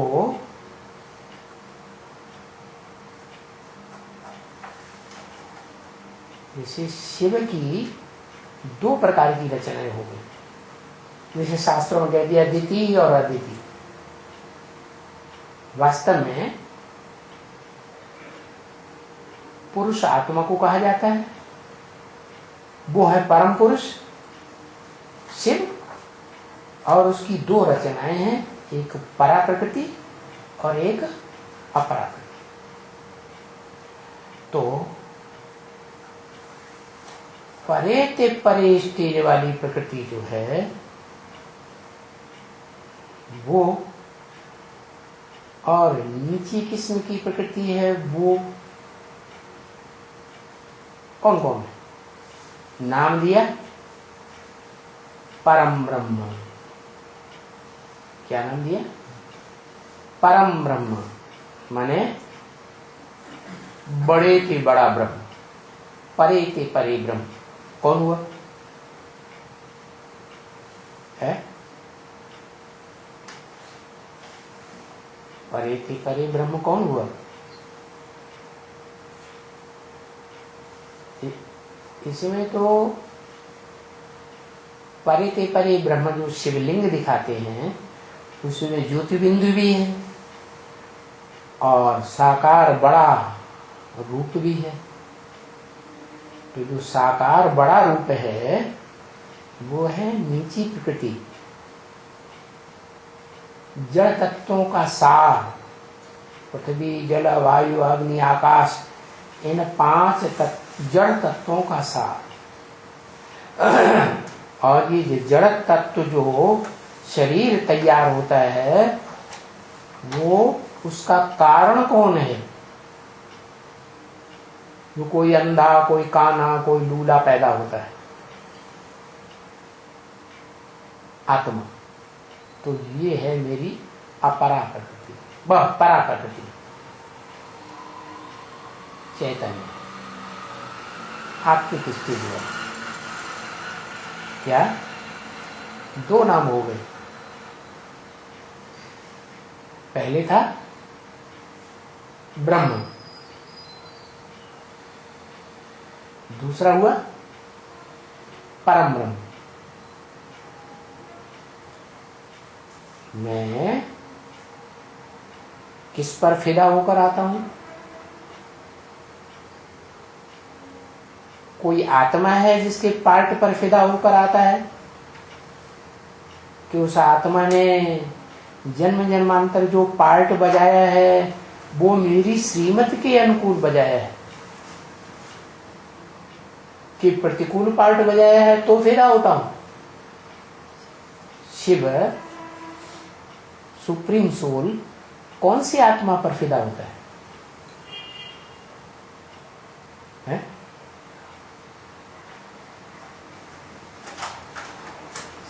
जैसे शिव की 2 प्रकार की रचनाएं हो गई, जैसे शास्त्रों में कह दिया द्वितीय और अद्वितीय। वास्तव में पुरुष आत्मा को कहा जाता है, वो है परम पुरुष शिव, और उसकी 2 रचनाएं हैं, एक परा प्रकृति और एक अपरा प्रकृति। तो परे ते परे स्टेज वाली प्रकृति जो है वो, और नीची किस्म की प्रकृति है वो कौन कौन है? नाम दिया परम ब्रह्म। क्या नाम दिया? परम ब्रह्म, माने बड़े के बड़ा ब्रह्म, परे के परे ब्रह्म। कौन हुआ है? परे के परे ब्रह्म कौन हुआ? इसमें तो परे के परे ब्रह्म जो शिवलिंग दिखाते हैं उसमें ज्योति बिंदु भी है और साकार बड़ा रूप भी है। तो जो साकार बड़ा रूप है वो है नीची प्रकृति, जड़ तत्वों का सार। पृथ्वी जल वायु अग्नि आकाश, इन 5 जड़ तत्वों का सार। और ये जड़ तत्व जो शरीर तैयार होता है वो उसका कारण कौन है? जो कोई अंधा, कोई काना, कोई लूला पैदा होता है, आत्मा। तो ये है मेरी अपरा प्रकृति, वह परा प्रकृति चैतन्य। आपकी किसकी हुआ? क्या 2 नाम हो गए? पहले था ब्रह्म, दूसरा हुआ परम ब्रह्म। मैं किस पर फिदा होकर आता हूं? कोई आत्मा है जिसके पार्ट पर फिदा होकर आता है कि उस आत्मा ने जन्म जन्मांतर जो पार्ट बजाया है वो मेरी श्रीमत के अनुकूल बजाया है, कि प्रतिकूल पार्ट बजाया है तो फिदा होता हूं। शिव सुप्रीम सोल कौन सी आत्मा पर फिदा होता है?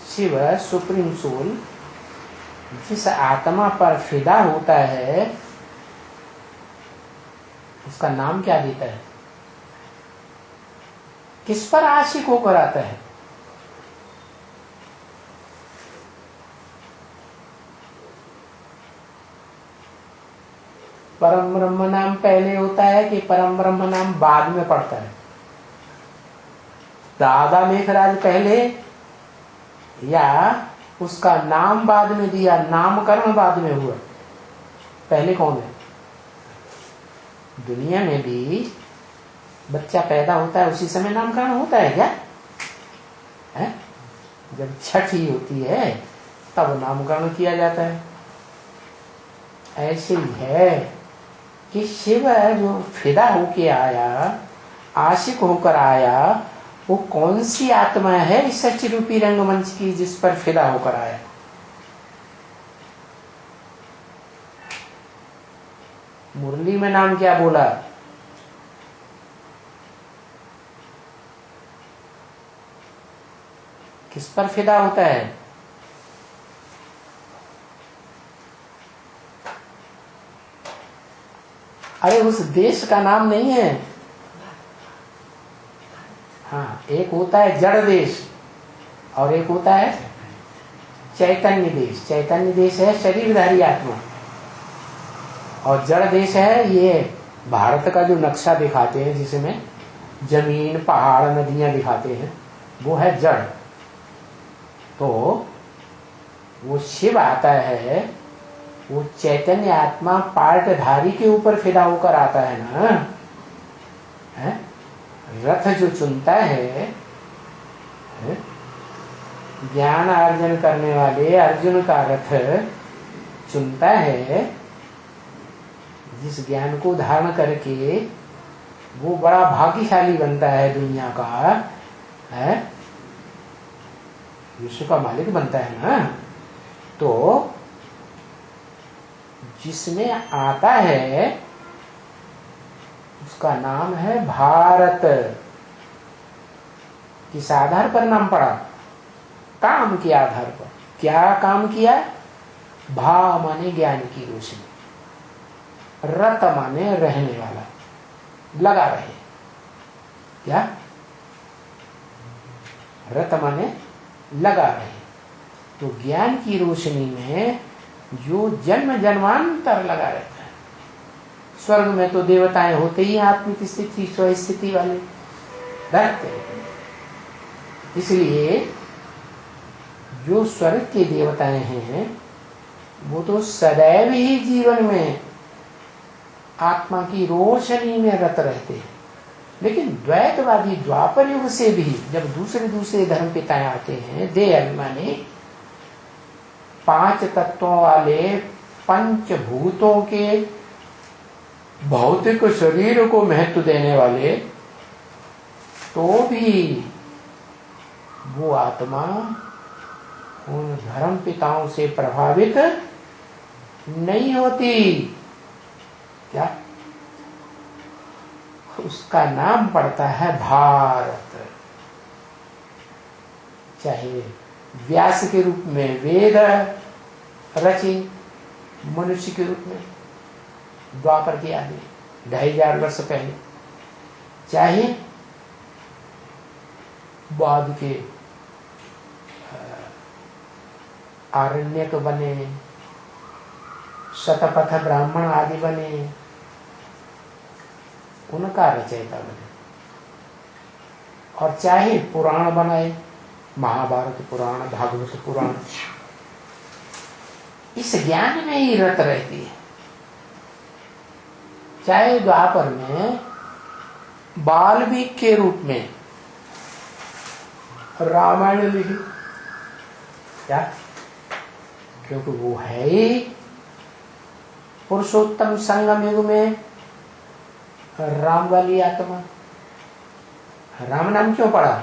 शिव सुप्रीम सोल जिस आत्मा पर फिदा होता है उसका नाम क्या देता है? किस पर आशिक होकर आता है? परम ब्रह्म नाम पहले होता है कि परम ब्रह्म नाम बाद में पड़ता है? दादा मेघराज पहले या उसका नाम बाद में दिया, नामकरण बाद में हुआ? पहले कौन है? दुनिया में भी बच्चा पैदा होता है उसी समय नामकरण होता है क्या है? जब छठी होती है तब नामकरण किया जाता है। ऐसे ही है कि शिव जो फिदा होके आया, आशिक होकर आया, वो कौन सी आत्मा है इस सच रूपी रंगमंच की जिस पर फिदा होकर आया? मुरली में नाम क्या बोला? किस पर फिदा होता है? अरे उस देश का नाम नहीं है। हाँ, एक होता है जड़ देश और एक होता है चैतन्य देश। चैतन्य देश है शरीरधारी आत्मा, और जड़ देश है ये भारत का जो नक्शा दिखाते हैं जिसमें जमीन, पहाड़, नदियां दिखाते हैं, वो है जड़। तो वो शिव आता है, वो चैतन्य आत्मा पार्टधारी के ऊपर फिदा होकर आता है ना, है? रथ जो चुनता है, ज्ञान अर्जन करने वाले अर्जुन का रथ चुनता है, जिस ज्ञान को धारण करके वो बड़ा भाग्यशाली बनता है, दुनिया का है, विश्व का मालिक बनता है ना। तो जिसमें आता है उसका नाम है भारत। किस आधार पर नाम पड़ा? काम के आधार पर। क्या काम किया? भा माने ज्ञान की रोशनी, रत माने रहने वाला, लगा रहे। क्या? रत माने लगा रहे। तो ज्ञान की रोशनी में जो जन्म जन्मांतर लगा रहता है। स्वर्ग में तो देवताएं होते ही आत्मिक स्थिति, स्वस्थिति वाले रहते हैं। इसलिए जो स्वर्ग के देवताएं हैं वो तो सदैव ही जीवन में आत्मा की रोशनी में रत रहते हैं। लेकिन द्वैतवादी द्वापर युग से भी जब दूसरे धर्म पिताएं आते हैं, दे माने 5 तत्वों वाले पंचभूतों के भौतिक शरीर को महत्व देने वाले, तो भी वो आत्मा उन धर्म पिताओं से प्रभावित नहीं होती। क्या? उसका नाम पड़ता है भारत। चाहे व्यास के रूप में वेद रचे, मनुष्य के रूप में द्वापर के आदि 2500 वर्ष पहले, चाहे बाद के आरण्यक बने, शतपथ ब्राह्मण आदि बने, उनका रचयिता बने। और चाहे पुराण बनाए, महाभारत पुराण, भागवत पुराण, इस ज्ञान में ही रत रहती है। चाहे द्वापर में बाल्मीकि के रूप में रामायण लिखी, क्या? क्योंकि वो है ही पुरुषोत्तम संगम युग में राम वाली आत्मा। राम नाम क्यों पड़ा?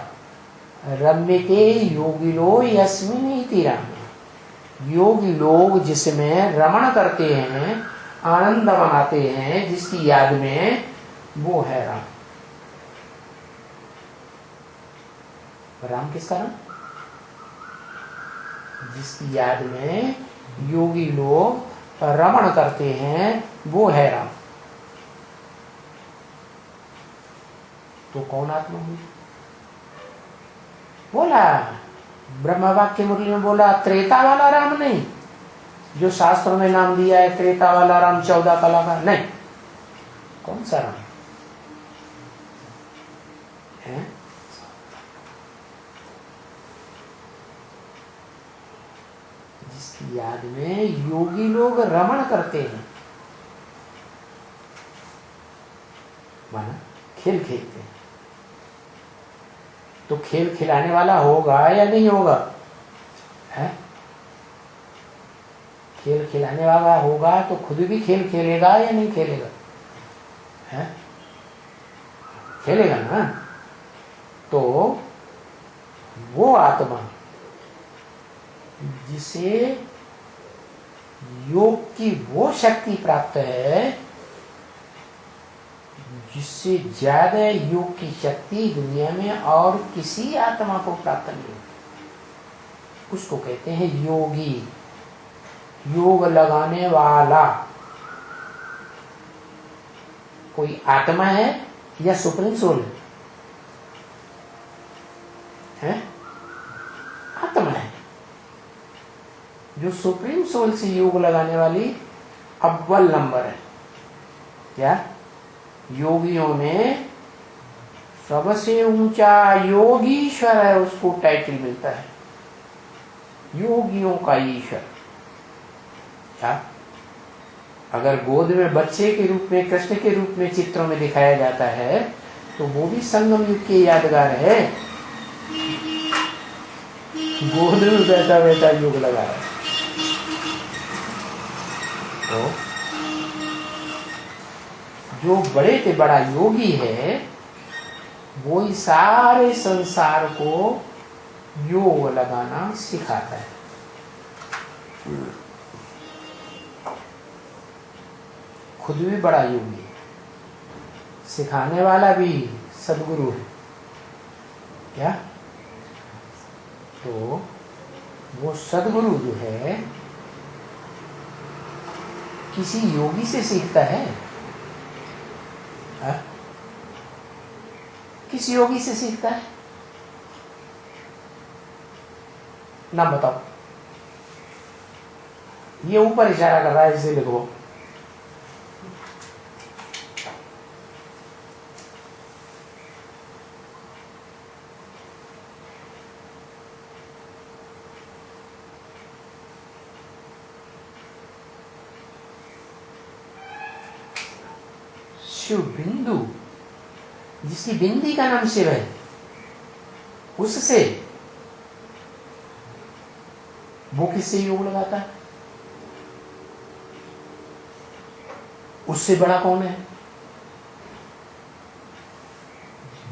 रम्यते योगिनो यस्मिनीति राम। योगी लोग जिसमें रमण करते हैं, आनंद मनाते हैं, जिसकी याद में, वो है राम। राम किसका नाम? जिसकी याद में योगी लोग रमण करते हैं, वो है राम। तो कौन आत्मा हुई? बोला ब्रह्मवाक्य मुरली में बोला, त्रेता वाला राम नहीं, जो शास्त्रों में नाम दिया है त्रेता वाला राम 14 कला का नहीं। कौन सा राम है? जिसकी याद में योगी लोग रमण करते हैं, माना खेल खेलते हैं। तो खेल खिलाने वाला होगा या नहीं होगा? है? खेल खिलाने वाला होगा तो खुद भी खेल खेलेगा या नहीं खेलेगा? है? खेलेगा ना। तो वो आत्मा जिसे योग की वो शक्ति प्राप्त है, जिससे ज्यादा योग की शक्ति दुनिया में और किसी आत्मा को प्राप्त नहीं होती, उसको कहते हैं योगी, योग लगाने वाला। कोई आत्मा है या सुप्रीम सोल है? आत्मा है जो सुप्रीम सोल से योग लगाने वाली अव्वल नंबर है। क्या? योगियों में सबसे ऊंचा योगीश्वर है, उसको टाइटल मिलता है योगियों का ईश्वर। क्या? अगर गोद में बच्चे के रूप में, कृष्ण के रूप में चित्रों में दिखाया जाता है तो वो भी संगम युग के यादगार है। गोद में बैठा बैठा योग लगा रहा है। तो जो बड़े से बड़ा योगी है वो ही सारे संसार को योग लगाना सिखाता है। खुद भी बड़ा योगी है, सिखाने वाला भी सदगुरु है। क्या? तो वो सदगुरु जो है किसी योगी से सीखता है? हा? किस योगी से सीखता है? नाम बताओ। ये ऊपर इशारा कर रहा है, इसे लिखो। शिव बिंदु, जिसकी बिंदी का नाम शिव है, उससे वो किससे योग लगाता है? उससे बड़ा कौन है?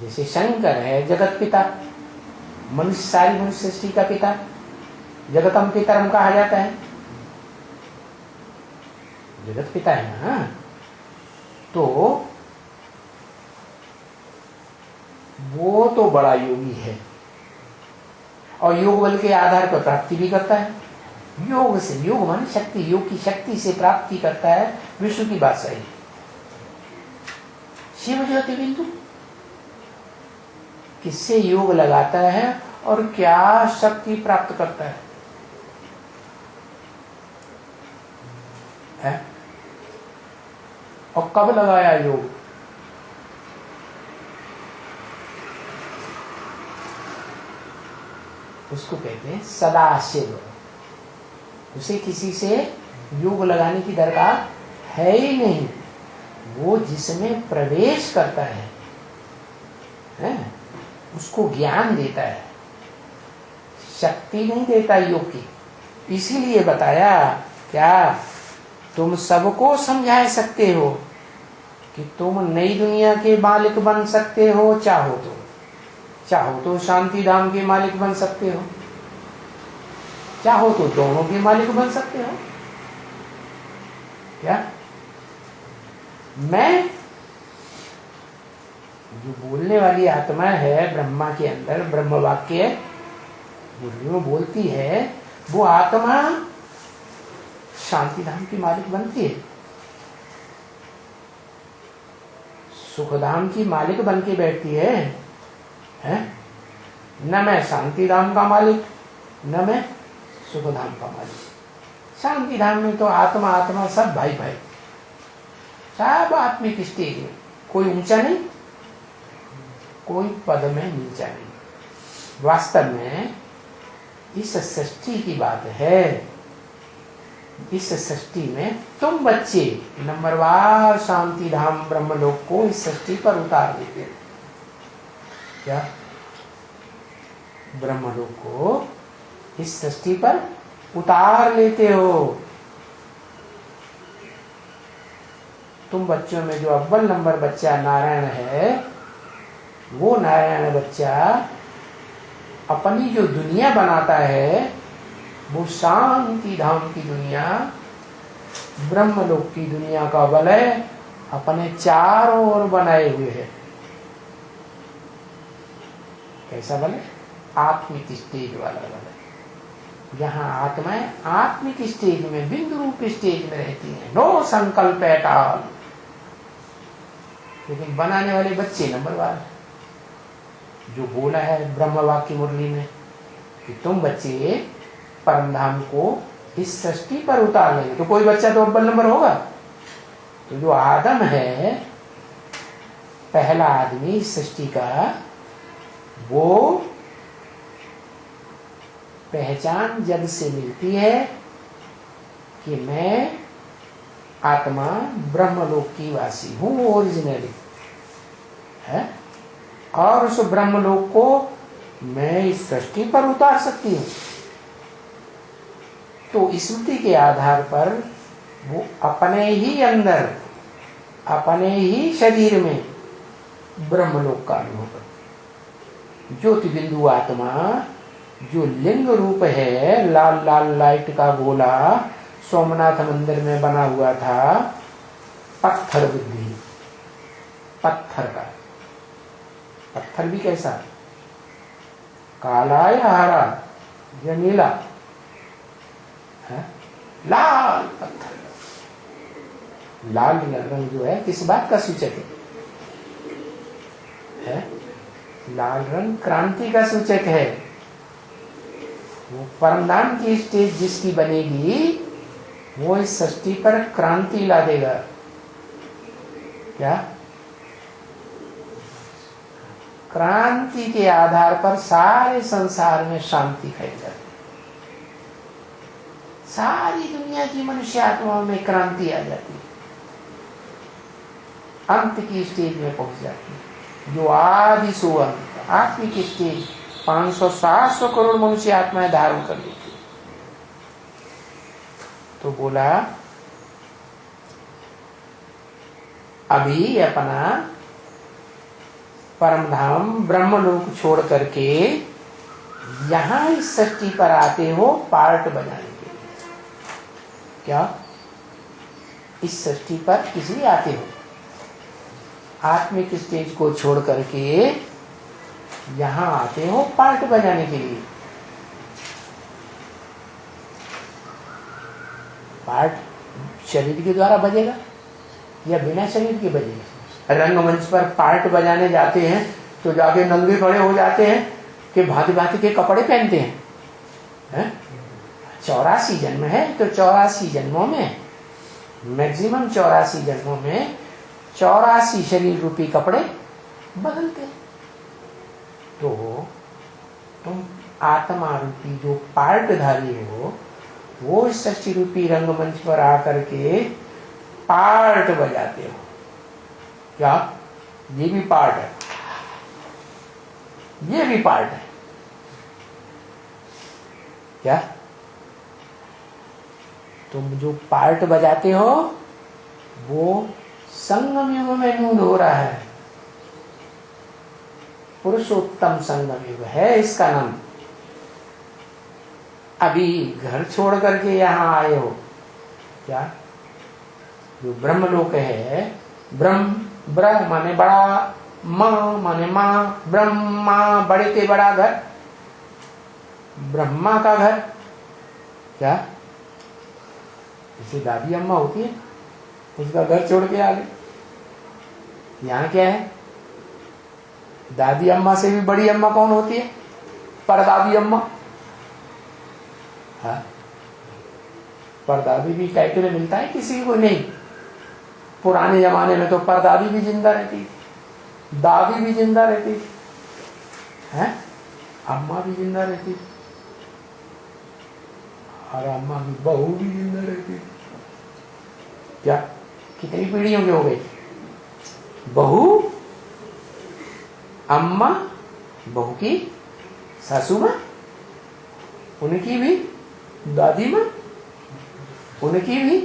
जैसे शंकर है जगत पिता, मनुष्य, सारी मनुष्य सृष्टि का पिता, जगतम पितरम कहा जाता है। जगत पिता है ना। तो वो तो बड़ा योगी है और योग बल के आधार पर प्राप्ति भी करता है। योग से, योग मान शक्ति, योग की शक्ति से प्राप्ति करता है। विष्णु की बात सही। शिव ज्योति बिंदु किससे योग लगाता है और क्या शक्ति प्राप्त करता है? और कब लगाया योग? उसको कहते हैं सदाशिव। उसे किसी से योग लगाने की दरकार है ही नहीं। वो जिसमें प्रवेश करता है उसको ज्ञान देता है, शक्ति नहीं देता योग की। इसीलिए बताया क्या तुम सबको समझा सकते हो कि तुम नई दुनिया के मालिक बन सकते हो। चाहो तो शांति धाम के मालिक बन सकते हो, चाहो तो दोनों के मालिक बन सकते हो। क्या? मैं जो बोलने वाली आत्मा है ब्रह्मा के अंदर, ब्रह्म वाक्य मुरली में बोलती है, वो आत्मा शांति धाम की मालिक बनती है। सुखधाम की मालिक बन के बैठती है? न मैं शांति धाम का मालिक, न मैं सुखधाम का मालिक। शांति धाम में तो आत्मा आत्मा सब भाई भाई, सब आत्मिक स्टेज में, कोई ऊंचा नहीं, कोई पद में नीचा नहीं। वास्तव में इस सृष्टि की बात है। इस सृष्टि में तुम बच्चे नंबरवार शांति धाम ब्रह्मलोक को इस सृष्टि पर उतार देते हो। क्या? ब्रह्मलोक को इस सृष्टि पर उतार लेते हो। तुम बच्चों में जो अव्वल नंबर बच्चा नारायण है, वो नारायण बच्चा अपनी जो दुनिया बनाता है, वो शांति धाम की दुनिया, ब्रह्मलोक की दुनिया का वलय अपने चारों ओर बनाए हुए है। कैसा वलय? आत्मिक स्टेज वाला वलय। यहाँ आत्माएं आत्मिक स्टेज में, बिंदु रूप स्टेज में रहती हैं। नो संकल्प एट ऑल। लेकिन बनाने वाले बच्चे नंबरवार, जो बोला है ब्रह्म वाक्य मुरली में कि तुम बच्चे परम धाम को इस सृष्टि पर उतार लेंगे, तो कोई बच्चा तो अव्वल नंबर होगा। तो जो आदम है, पहला आदमी इस सृष्टि का, वो पहचान जग से मिलती है कि मैं आत्मा ब्रह्मलोक की वासी हूं, ओरिजिनली है, और उस ब्रह्मलोक को मैं इस सृष्टि पर उतार सकती हूं। तो स्मृति के आधार पर वो अपने ही अंदर, अपने ही शरीर में ब्रह्मलोक का अनुभव करती। ज्योति बिंदु आत्मा जो लिंग रूप है, लाल लाल लाइट का गोला सोमनाथ मंदिर में बना हुआ था, पत्थर बुद्धि, पत्थर का। पत्थर भी कैसा? काला या हरा या नीला है? लाल पत्थर। लाल रंग जो है किस बात का सूचक है? लाल रंग क्रांति का सूचक है। वो परमधाम की स्टेज जिसकी बनेगी, वो इस सृष्टि पर क्रांति ला देगा। क्या? क्रांति के आधार पर सारे संसार में शांति फैल जाती है। सारी दुनिया की मनुष्य आत्माओं में क्रांति आ जाती है, अंत की स्टेज में पहुंच जाती है, जो आदि सो अंत आत्मिक स्टेज 500-700 करोड़ मनुष्य आत्माएं धारण कर लेती। तो बोला अभी अपना परमधाम ब्रह्मलोक छोड़ करके यहां इस सृष्टि पर आते हो पार्ट बनाने के लिए। क्या? इस सृष्टि पर इसलिए आते हो, आत्मिक स्टेज को छोड़ करके यहां आते हो पार्ट बजाने के लिए। पार्ट शरीर के द्वारा बजेगा या बिना शरीर के बजेगा? रंगमंच पर पार्ट बजाने जाते हैं तो जाके नंगे खड़े हो जाते हैं कि भांति भांति के कपड़े पहनते हैं। 84 जन्म है तो 84 जन्मों में, मैक्सिमम 84 जन्मों में 84 शरीर रूपी कपड़े बदलते हैं। तो तुम आत्मा रूपी जो पार्टधारी हो, वो इस सृष्टि रूपी रंगमंच पर आकर के पार्ट बजाते हो। क्या? ये भी पार्ट है, ये भी पार्ट है। क्या? तुम जो पार्ट बजाते हो वो संगम युग में नून हो रहा है। पुरुषोत्तम संगम युग है इसका नाम। अभी घर छोड़ करके यहां आए हो। क्या? जो ब्रह्मलोक है, ब्रह्म माने बड़ा, मां माने मां, ब्रह्मा बड़े से बड़ा घर, ब्रह्मा का घर। क्या? जैसे दादी अम्मा होती है, उसका घर छोड़ के आ गए। यहाँ क्या है? दादी अम्मा से भी बड़ी अम्मा कौन होती है? परदादी अम्मा। हाँ, परदादी भी टाइटल मिलता है किसी को? नहीं। पुराने जमाने में तो परदादी भी जिंदा रहती, दादी भी जिंदा रहती है, अम्मा भी जिंदा रहती, और अम्मा की बहू भी जिंदा रहती। क्या कितनी पीढ़ियों की हो गई? बहू, अम्मा, बहू की सासू माँ, उनकी भी दादी माँ, उनकी भी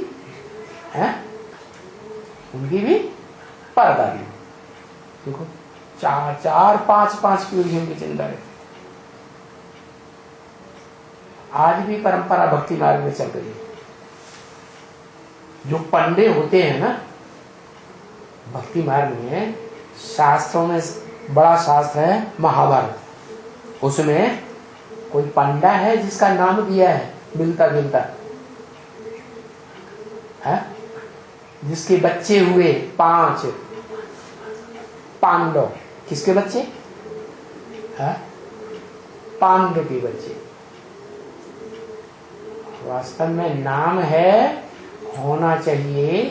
है, उनकी भी परदादी। देखो, चार पांच पीढ़ियों की जिंदा रहती। आज भी परंपरा भक्ति मार्ग में चल रही है। जो पंडे होते हैं ना भक्ति मार्ग में, शास्त्रों में बड़ा शास्त्र है महाभारत, उसमें कोई पंडा है जिसका नाम दिया है मिलता जुलता है, जिसके बच्चे हुए 5 पांडव। किसके बच्चे? है पांडव के बच्चे। वास्तव में नाम है, होना चाहिए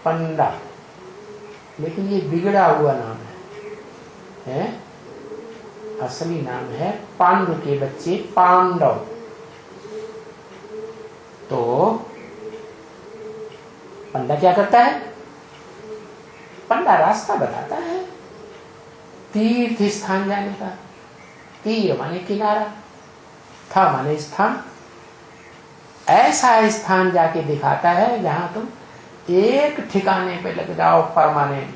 पंडा, लेकिन ये बिगड़ा हुआ नाम है? असली नाम है पांडु के बच्चे पांडव। तो पंडा क्या करता है? पंडा रास्ता बताता है तीर्थ स्थान जाने का। तीर माने किनारा, था माने स्थान। ऐसा स्थान जाके दिखाता है जहां तुम एक ठिकाने पे लग जाओ परमानेंट।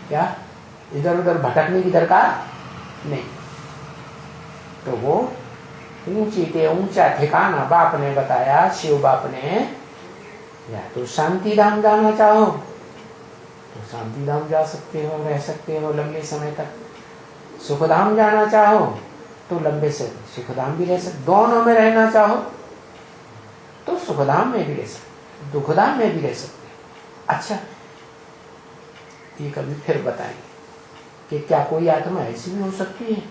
क्या इधर उधर भटकने की दरकार नहीं। तो वो ऊंची के ऊंचा ठिकाना बाप ने बताया, शिव बाप ने। या तो शांति धाम जाना चाहो तो शांति धाम जा सकते हो, रह सकते हो लंबे समय तक। सुखधाम जाना चाहो तो लंबे से सुखधाम भी रह सकते। दोनों में रहना चाहो तो सुखधाम में भी रह सकते, दुखधाम में भी रह सकते। अच्छा, ये कभी फिर बताएंगे कि क्या कोई आत्मा ऐसी भी हो सकती है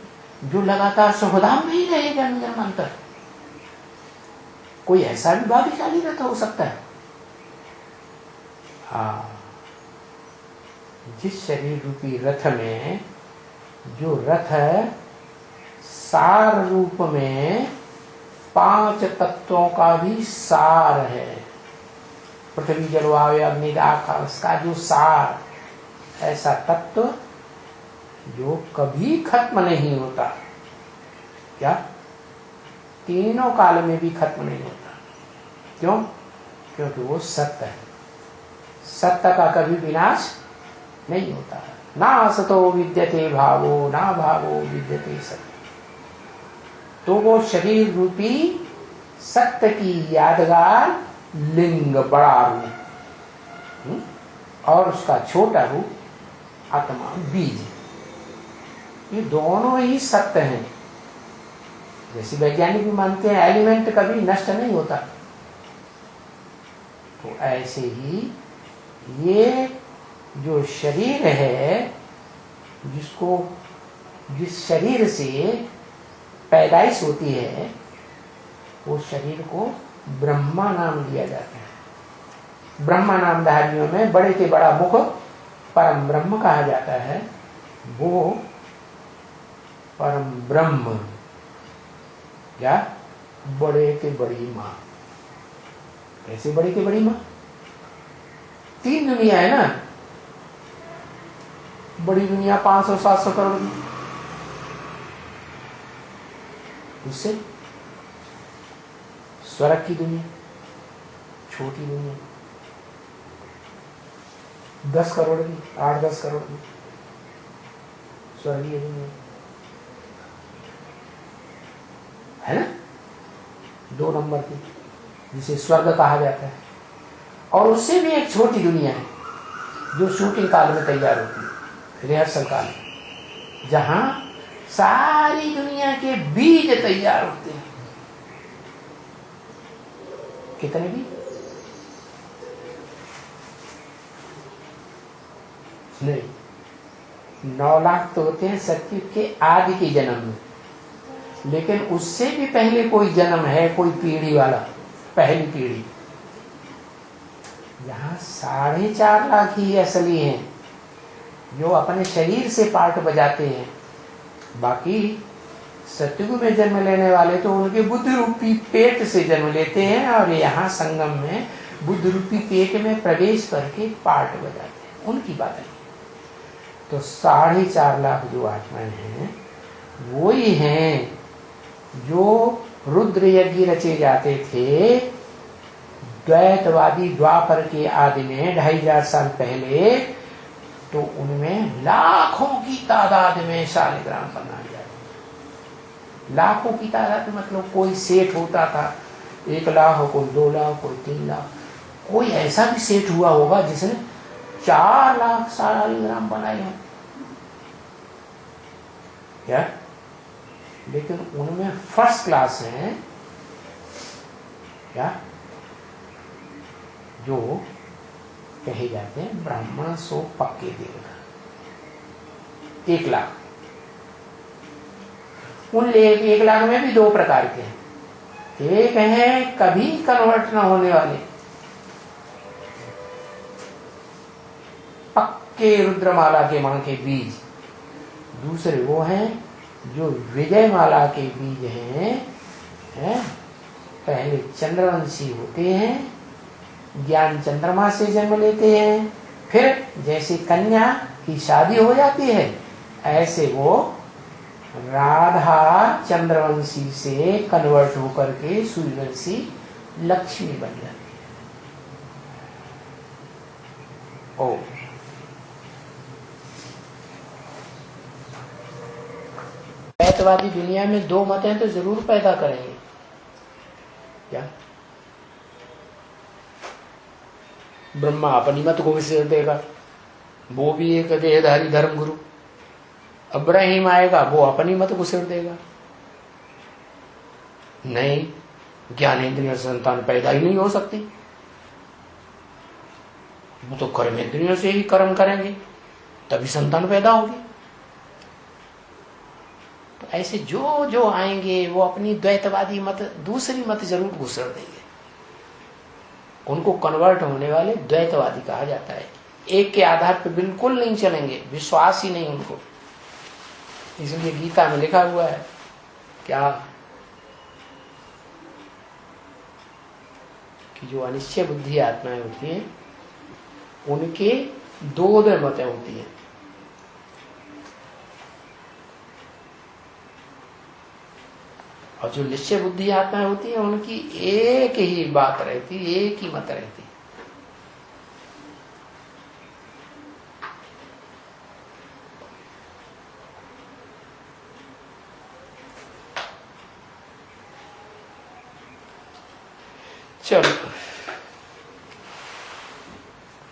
जो लगातार सुखधाम में ही रहे जन्म जन्मांतर? कोई ऐसा भी भाग्यशाली रथ हो सकता है? जिस शरीर रूपी रथ में, जो रथ सार रूप में 5 तत्वों का भी सार है, पृथ्वी जल वायु अग्नि आकाश का जो सार, ऐसा तत्व जो कभी खत्म नहीं होता। क्या? तीनों काल में भी खत्म नहीं होता। क्यों? क्योंकि वो सत्य है। सत्य का कभी विनाश नहीं होता। ना असतो विद्यते भावो, ना भावो विद्यते सत्य। तो वो शरीर रूपी सत्य की यादगार लिंग, बड़ा रूप, और उसका छोटा रूप आत्मा, बीज। ये दोनों ही सत्य हैं। जैसे वैज्ञानिक भी मानते हैं एलिमेंट कभी नष्ट नहीं होता, तो ऐसे ही ये जो शरीर है, जिसको, जिस शरीर से पैदाइश होती है, वो शरीर को ब्रह्मा नाम दिया जाता है। ब्रह्मा नामधारियों में बड़े से बड़ा मुख परम ब्रह्म कहा जाता है। वो परम ब्रह्म या बड़े के बड़ी माँ। कैसे बड़े के बड़ी माँ? 3 दुनिया है ना। बड़ी दुनिया 500-700 करोड़ की, उससे स्वर्ग की दुनिया, छोटी दुनिया 10 करोड़ की, 8-10 करोड़ की स्वर्गीय दुनिया है ना, 2 नंबर की, जिसे स्वर्ग कहा जाता है। और उससे भी एक छोटी दुनिया है जो शूटिंग काल में तैयार होती है, रिहर्सल काल में, जहां सारी दुनिया के बीज तैयार होते हैं। कितने भी? नहीं, 9 लाख तो होते हैं सतयुग के आदि के जन्म में, लेकिन उससे भी पहले कोई जन्म है, कोई पीढ़ी वाला, पहली पीढ़ी। यहाँ 4.5 लाख ही असली हैं जो अपने शरीर से पार्ट बजाते हैं। बाकी सतयुग में जन्म लेने वाले तो उनके बुद्ध रूपी पेट से जन्म लेते हैं और यहाँ संगम में बुद्ध रूपी पेट में प्रवेश करके पार्ट बजाते हैं, उनकी बात है। तो 4.5 लाख जो आत्माएं हैं वो ही हैं जो रुद्र यज्ञ रचे जाते थे द्वैतवादी द्वापर के आदि में 2500 साल पहले। तो उनमें लाखों की तादाद में शालिग्राम बनाए जाते, लाखों की तादाद। मतलब कोई सेठ होता था 1 लाख, कोई 2 लाख, कोई 3 लाख, कोई ऐसा भी सेठ हुआ होगा जिसने 4 लाख शालिग्राम बनाए हैं क्या। लेकिन उनमें फर्स्ट क्लास हैं क्या, जो कहे जाते हैं ब्राह्मण सो पक्के देगा। 1 लाख, उन 1 लाख में भी 2 प्रकार के हैं। एक है कभी कन्वर्ट न होने वाले, पक्के रुद्रमाला के मां के बीज। दूसरे वो हैं जो विजय माला के बीज हैं, पहले चंद्रवंशी होते हैं, ज्ञान चंद्रमा से जन्म लेते हैं, फिर जैसे कन्या की शादी हो जाती है ऐसे वो राधा चंद्रवंशी से कन्वर्ट होकर के सूर्यवंशी लक्ष्मी बन जाती है। ओ द्वैतवादी दुनिया में 2 मत हैं तो जरूर पैदा करेंगे क्या। ब्रह्मा अपनी मत को विसर देगा, वो भी एक देहधारी धर्म गुरु। अब्राहिम आएगा, वो अपनी मत को सिर देगा। नहीं, ज्ञानेंद्रिय संतान पैदा ही नहीं हो सकती, वो तो कर्मेंद्रियों से ही कर्म करेंगे तभी संतान पैदा होगी। तो ऐसे जो जो आएंगे वो अपनी द्वैतवादी मत, दूसरी मत जरूर घुसर देंगे। उनको कन्वर्ट होने वाले द्वैतवादी कहा जाता है। एक के आधार पर बिल्कुल नहीं चलेंगे, विश्वास ही नहीं उनको। इसलिए गीता में लिखा हुआ है क्या कि जो अनिश्चय बुद्धि आत्माएं होती हैं उनके 2 मतें होती हैं। और जो निश्चय बुद्धि आत्माएं होती है उनकी एक ही बात रहती, एक ही मत रहती। चलो,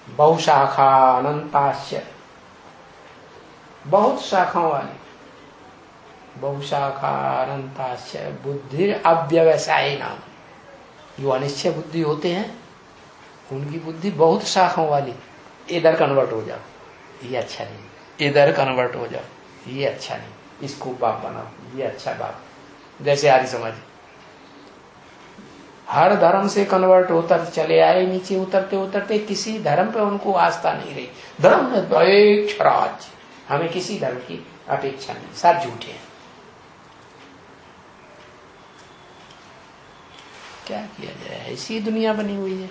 बहुशाखा अनंताश्च, बहुत शाखाओं वाली, बहुशाखा अनंताश्च बुद्धि अव्यवसायी नाम। जो अनिश्चय बुद्धि होते हैं उनकी बुद्धि बहुत शाखाओं वाली। इधर कन्वर्ट हो जाओ, ये अच्छा नहीं, इधर कन्वर्ट हो जाओ, ये अच्छा नहीं, इसको बाप बनाओ, ये अच्छा बाप। जैसे आर्य समाज हर धर्म से कन्वर्ट होकर चले आए, नीचे उतरते उतरते किसी धर्म पे उनको आस्था नहीं रही। धर्म में तो एक स्वराज, हमें किसी धर्म की अपेक्षा नहीं, सब झूठे हैं। क्या किया जाए, ऐसी दुनिया बनी हुई है।